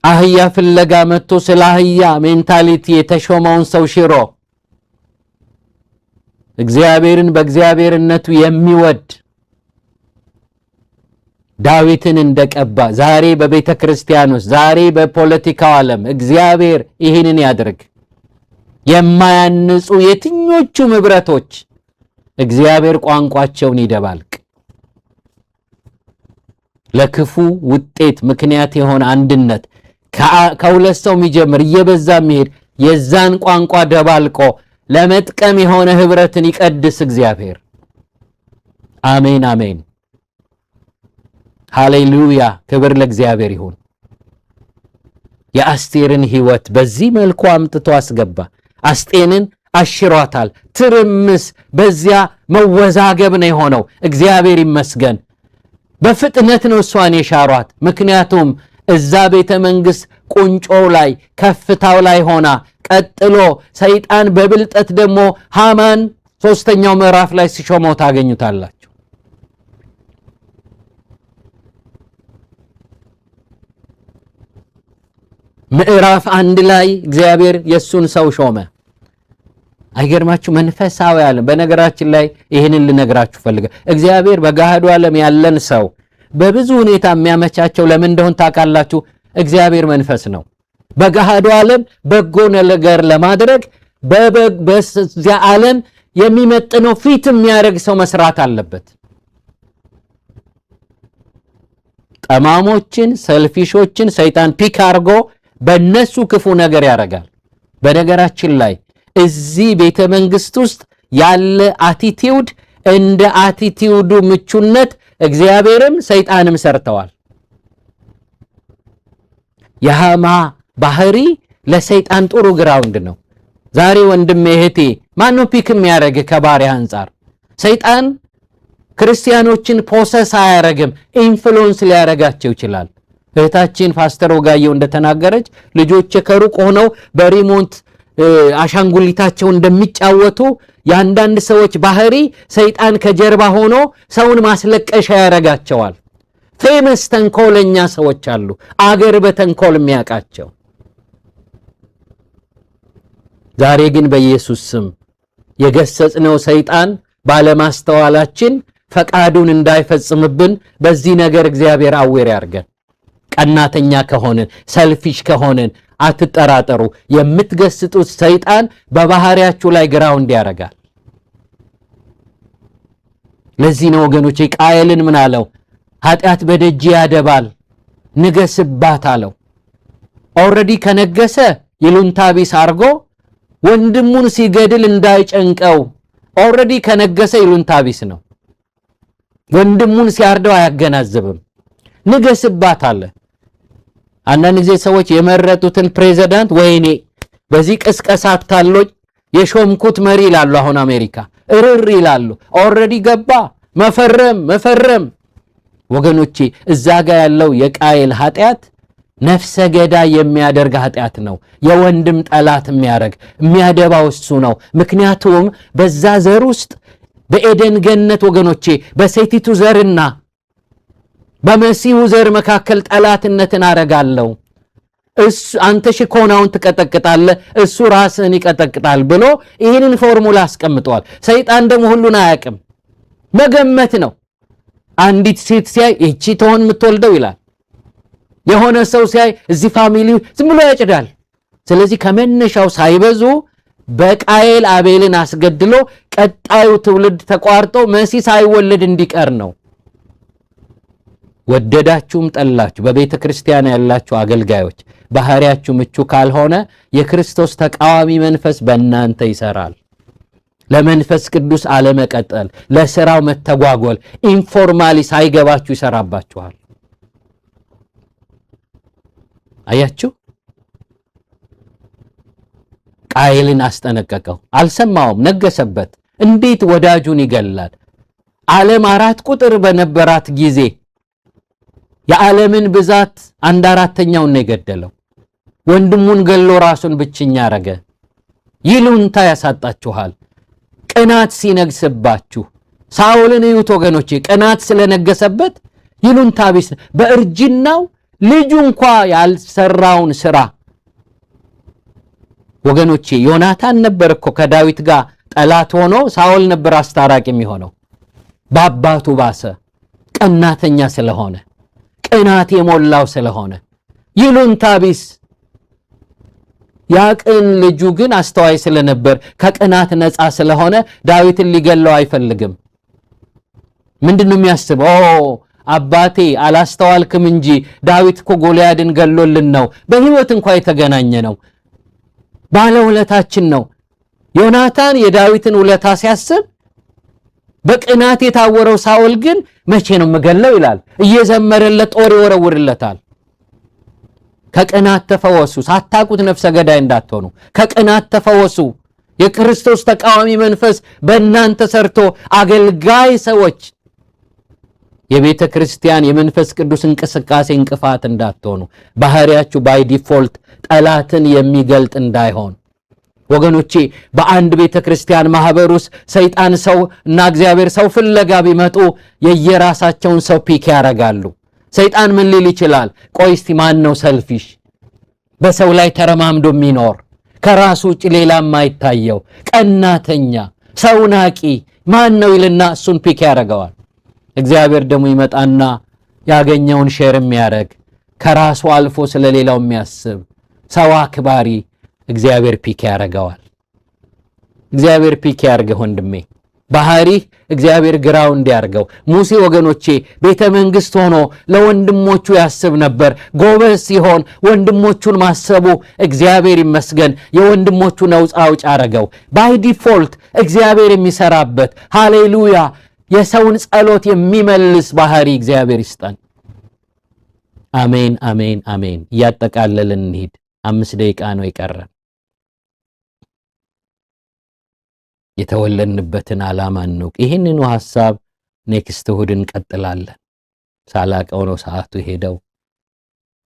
አህያ ፍለጋ መጥቶ ስለ አህያ ሜንታሊቲ የተሾመውን ሰው ሽሮ እግዚአብሔርን በእግዚአብሔርነቱ የሚወድ ዳዊትን እንደቀባ ዛሬ በቤተ ክርስቲያን ውስጥ ዛሬ በፖለቲካው ዓለም እግዚአብሔር ይህንን ያድርግ። የማያንጹ የትኞቹ ህብረቶች እግዚአብሔር ቋንቋቸውን ይደባልቅ። ለክፉ ውጤት ምክንያት የሆነ አንድነት ከሁለት ሰው የሚጀምር እየበዛ የሚሄድ የዛን ቋንቋ ደባልቆ ለመጥቀም የሆነ ህብረትን ይቀድስ እግዚአብሔር። አሜን አሜን ሃሌሉያ። ክብር ለእግዚአብሔር ይሁን። የአስቴርን ህይወት በዚህ መልኩ አምጥቶ አስገባ። አስጤንን አሽሯታል። ትርምስ በዚያ መወዛገብ ነው የሆነው። እግዚአብሔር ይመስገን። በፍጥነት ነው እሷን የሻሯት። ምክንያቱም እዛ ቤተ መንግስት ቁንጮው ላይ ከፍታው ላይ ሆና ቀጥሎ ሰይጣን በብልጠት ደግሞ ሃማን 3ኛው ምዕራፍ ላይ ሲሾመው ታገኙታላችሁ። ምዕራፍ 1 ላይ እግዚአብሔር የሱን ሰው ሾመ። አይገርማችሁ? መንፈሳዊ ዓለም በነገራችን ላይ ይህንን ልነግራችሁ ፈልገ እግዚአብሔር በገሃዱ ዓለም ያለን ሰው በብዙ ሁኔታ የሚያመቻቸው ለምን እንደሆነ ታውቃላችሁ? እግዚአብሔር መንፈስ ነው። በገሃዱ ዓለም በጎ ነገር ለማድረግ በዚያ ዓለም የሚመጥነው ፊት የሚያደርግ ሰው መስራት አለበት። ጠማሞችን፣ ሰልፊሾችን ሰይጣን ፒክ አድርጎ በእነሱ ክፉ ነገር ያደርጋል። በነገራችን ላይ እዚህ ቤተ መንግስት ውስጥ ያለ አቲቲዩድ እንደ አቲቲዩዱ ምቹነት እግዚአብሔርም ሰይጣንም ሰርተዋል። የሃማ ባህሪ ለሰይጣን ጥሩ ግራውንድ ነው። ዛሬ ወንድም እህቴ ማነው ፒክ የሚያደርግ ከባሪያ አንጻር? ሰይጣን ክርስቲያኖችን ፖሰስ አያረግም፣ ኢንፍሉዌንስ ሊያረጋቸው ይችላል። እህታችን ፓስተር ወጋየው እንደተናገረች ልጆች ከሩቅ ሆነው በሪሞት አሻንጉሊታቸው እንደሚጫወቱ የአንዳንድ ሰዎች ባህሪ ሰይጣን ከጀርባ ሆኖ ሰውን ማስለቀሻ ያረጋቸዋል። ፌመስ ተንኮለኛ ሰዎች አሉ፣ አገር በተንኮል የሚያውቃቸው። ዛሬ ግን በኢየሱስ ስም የገሰጽነው ሰይጣን ባለማስተዋላችን ፈቃዱን እንዳይፈጽምብን በዚህ ነገር እግዚአብሔር አዌር ያርገን። ቀናተኛ ከሆነን ሰልፊሽ ከሆነን አትጠራጠሩ፣ የምትገስጡት ሰይጣን በባህሪያችሁ ላይ ግራውንድ ያረጋል። ለዚህ ነው ወገኖቼ ቃየልን ምን አለው? ኃጢአት በደጅ ያደባል ንገስባት አለው። ኦልሬዲ ከነገሰ ይሉንታ ቢስ አርጎ ወንድሙን ሲገድል እንዳይጨንቀው ኦልሬዲ ከነገሰ ይሉንታ ቢስ ነው። ወንድሙን ሲያርደው አያገናዝብም። ንገስባት አለ። አንዳንድ ጊዜ ሰዎች የመረጡትን ፕሬዝዳንት ወይኔ በዚህ ቅስቀሳ ታሎኝ የሾምኩት መሪ ይላሉ። አሁን አሜሪካ እርር ይላሉ። ኦልሬዲ ገባ መፈረም። ወገኖቼ እዛ ጋር ያለው የቃየል ኃጢአት ነፍሰ ገዳይ የሚያደርግ ኃጢአት ነው። የወንድም ጠላት የሚያደባው እሱ ነው። ምክንያቱም በዛ ዘር ውስጥ በኤደን ገነት ወገኖቼ በሴቲቱ ዘርና በመሲሁ ዘር መካከል ጠላትነትን አረጋለሁ። አንተ ሽኮናውን ትቀጠቅጣለህ፣ እሱ ራስህን ይቀጠቅጣል ብሎ ይህንን ፎርሙላ አስቀምጧል። ሰይጣን ደግሞ ሁሉን አያውቅም፣ መገመት ነው። አንዲት ሴት ሲያይ እቺ ትሆን የምትወልደው ይላል። የሆነ ሰው ሲያይ እዚህ ፋሚሊ ዝም ብሎ ያጭዳል። ስለዚህ ከመነሻው ሳይበዙ በቃየል አቤልን አስገድሎ ቀጣዩ ትውልድ ተቋርጦ መሲህ ሳይወለድ እንዲቀር ነው። ወደዳችሁም ጠላችሁ በቤተ ክርስቲያን ያላችሁ አገልጋዮች ባህሪያችሁ ምቹ ካልሆነ የክርስቶስ ተቃዋሚ መንፈስ በእናንተ ይሰራል። ለመንፈስ ቅዱስ አለመቀጠል፣ ለሥራው መተጓጎል ኢንፎርማሊ ሳይገባችሁ ይሰራባችኋል። አያችሁ? ቃየልን አስጠነቀቀው፣ አልሰማውም፣ ነገሰበት። እንዴት ወዳጁን ይገላል? ዓለም 4 ቁጥር በነበራት ጊዜ የዓለምን ብዛት 1/4ኛውን ነው የገደለው። ወንድሙን ገሎ ራሱን ብቸኛ አረገ። ይሉንታ ያሳጣችኋል። ቅናት ሲነግስባችሁ ሳኦልን እዩት ወገኖቼ። ቅናት ስለነገሰበት ይሉንታ ቢስ በእርጅናው ልጁ እንኳ ያልሰራውን ስራ ወገኖቼ። ዮናታን ነበር እኮ ከዳዊት ጋር ጠላት ሆኖ ሳኦል ነበር አስታራቂ የሚሆነው። በአባቱ ባሰ። ቀናተኛ ስለሆነ ቅናት የሞላው ስለሆነ ይሉንታ ቢስ። ያቅን ልጁ ግን አስተዋይ ስለነበር ከቅናት ነፃ ስለሆነ ዳዊትን ሊገለው አይፈልግም። ምንድነው የሚያስበው? አባቴ አላስተዋልክም እንጂ ዳዊት እኮ ጎልያድን ገሎልን ነው፣ በህይወት እንኳን የተገናኘ ነው፣ ባለውለታችን ነው። ዮናታን የዳዊትን ውለታ ሲያስብ በቅናት የታወረው ሳኦል ግን መቼ ነው መገለው ይላል። እየዘመረለት ጦር ይወረውርለታል። ከቅናት ተፈወሱ። ሳታቁት ነፍሰ ገዳይ እንዳትሆኑ ከቅናት ተፈወሱ። የክርስቶስ ተቃዋሚ መንፈስ በእናንተ ሰርቶ አገልጋይ ሰዎች የቤተ ክርስቲያን የመንፈስ ቅዱስ እንቅስቃሴ እንቅፋት እንዳትሆኑ። ባህሪያችሁ ባይ ዲፎልት ጠላትን የሚገልጥ እንዳይሆን ወገኖቼ። በአንድ ቤተ ክርስቲያን ማህበር ውስጥ ሰይጣን ሰው እና እግዚአብሔር ሰው ፍለጋ ቢመጡ የየራሳቸውን ሰው ፒክ ያረጋሉ። ሰይጣን ምን ሊል ይችላል? ቆይ እስቲ ማን ነው ሰልፊሽ በሰው ላይ ተረማምዶ የሚኖር ከራሱ ውጭ ሌላ የማይታየው ቀናተኛ ሰው ናቂ ማን ነው ይልና እሱን ፒክ ያደርገዋል። እግዚአብሔር ደግሞ ይመጣና ያገኘውን ሼር የሚያደርግ ከራሱ አልፎ ስለሌላው የሚያስብ ሰው አክባሪ እግዚአብሔር ፒክ ያደርገዋል። እግዚአብሔር ፒክ ያርገው ወንድሜ ባህሪህ እግዚአብሔር ግራው እንዲያርገው። ሙሴ ወገኖቼ ቤተ መንግስት ሆኖ ለወንድሞቹ ያስብ ነበር። ጎበዝ ሲሆን ወንድሞቹን ማሰቡ እግዚአብሔር ይመስገን የወንድሞቹ ነውጥ አውጭ አረገው። ባይ ዲፎልት እግዚአብሔር የሚሰራበት ሃሌሉያ የሰውን ጸሎት የሚመልስ ባህሪ እግዚአብሔር ይስጠን። አሜን አሜን አሜን። እያጠቃለልን እንሂድ። 5 ደቂቃ ነው የቀረን። የተወለድንበትን ዓላማ ነው። ይሄንኑ ሐሳብ ኔክስት እሁድ እንቀጥላለን። ሳላቀው ነው ሰዓቱ ሄደው።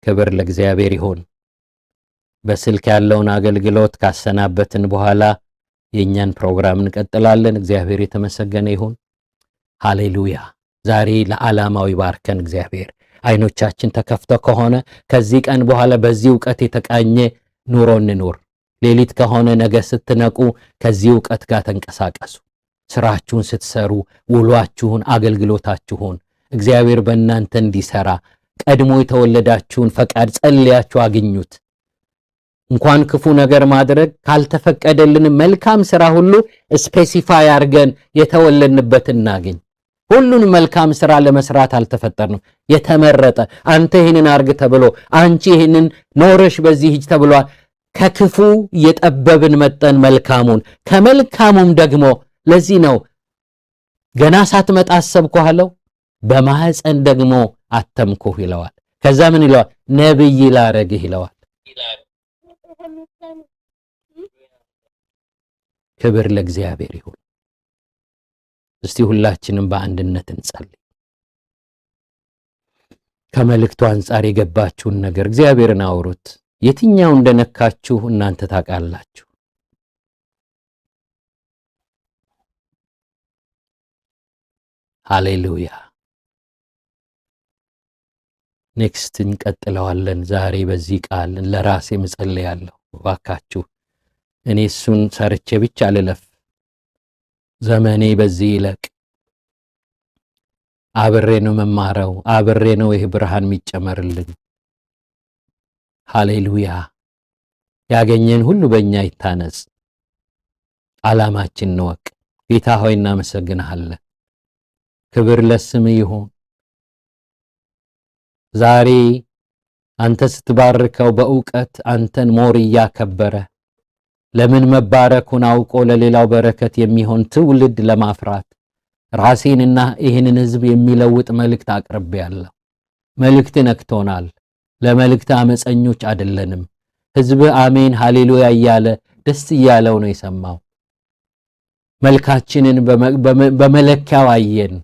ክብር ለእግዚአብሔር ይሁን። በስልክ ያለውን አገልግሎት ካሰናበትን በኋላ የኛን ፕሮግራም እንቀጥላለን። እግዚአብሔር የተመሰገነ ይሁን። ሃሌሉያ። ዛሬ ለዓላማው ይባርከን እግዚአብሔር። አይኖቻችን ተከፍተው ከሆነ ከዚህ ቀን በኋላ በዚህ ዕውቀት የተቃኘ ኑሮ እንኑር። ሌሊት ከሆነ ነገ ስትነቁ ከዚህ ዕውቀት ጋር ተንቀሳቀሱ። ስራችሁን ስትሰሩ ውሏችሁን፣ አገልግሎታችሁን እግዚአብሔር በእናንተ እንዲሰራ ቀድሞ የተወለዳችሁን ፈቃድ ጸልያችሁ አግኙት። እንኳን ክፉ ነገር ማድረግ ካልተፈቀደልን መልካም ስራ ሁሉ ስፔሲፋይ አድርገን የተወለድንበትን እናገኝ። ሁሉን መልካም ስራ ለመስራት አልተፈጠርንም። የተመረጠ አንተ ይሄንን አርግ ተብሎ አንቺ ይሄንን ኖረሽ በዚህ ሂጅ ተብሏል። ከክፉ የጠበብን መጠን መልካሙን ከመልካሙም ደግሞ ለዚህ ነው ገና ሳትመጣ አሰብኩህ አለው፣ በማህፀን ደግሞ አተምኩህ ይለዋል። ከዛ ምን ይለዋል? ነብይ ላረግህ ይለዋል። ክብር ለእግዚአብሔር ይሁን። እስቲ ሁላችንም በአንድነት እንጸልይ። ከመልእክቱ አንጻር የገባችሁን ነገር እግዚአብሔርን አውሩት። የትኛው እንደነካችሁ እናንተ ታውቃላችሁ። ሃሌሉያ። ኔክስት እንቀጥለዋለን። ዛሬ በዚህ ቃል ለራሴ መጸለያለሁ። እባካችሁ እኔ እሱን ሰርቼ ብቻ ልለፍ፣ ዘመኔ በዚህ ይለቅ። አብሬ ነው መማረው፣ አብሬ ነው ይህ ብርሃን የሚጨመርልኝ። ሃሌሉያ። ያገኘን ሁሉ በእኛ ይታነጽ። ዓላማችን እንወቅ። ጌታ ሆይ እናመሰግንሃለን። ክብር ለስም ይሁን። ዛሬ አንተ ስትባርከው በእውቀት አንተን ሞር እያከበረ ለምን መባረኩን አውቆ ለሌላው በረከት የሚሆን ትውልድ ለማፍራት ራሴንና ይህንን ሕዝብ የሚለውጥ መልእክት አቅርቤያለሁ። መልእክት ነክቶናል። ለመልእክት አመፀኞች አይደለንም። ሕዝብ አሜን ሃሌሉያ እያለ ደስ እያለው ነው የሰማው። መልካችንን በመለኪያው አየን።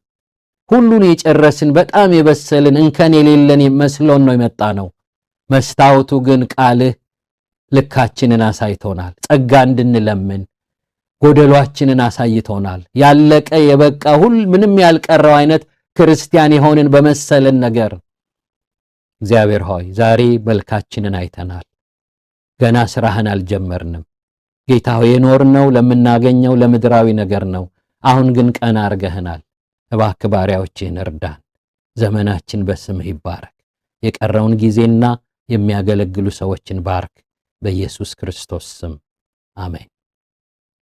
ሁሉን የጨረስን በጣም የበሰልን እንከን የሌለን መስሎን ነው የመጣ ነው። መስታወቱ ግን ቃልህ ልካችንን አሳይቶናል። ጸጋ እንድንለምን ጎደሏችንን አሳይቶናል። ያለቀ የበቃ ምንም ያልቀረው አይነት ክርስቲያን የሆንን በመሰለን ነገር እግዚአብሔር ሆይ ዛሬ መልካችንን አይተናል። ገና ስራህን አልጀመርንም። ጌታ ሆይ የኖርነው ለምናገኘው ለምድራዊ ነገር ነው። አሁን ግን ቀና አርገህናል። እባክህ ባሪያዎችህን እርዳን። ዘመናችን በስምህ ይባረክ። የቀረውን ጊዜና የሚያገለግሉ ሰዎችን ባርክ። በኢየሱስ ክርስቶስ ስም አሜን።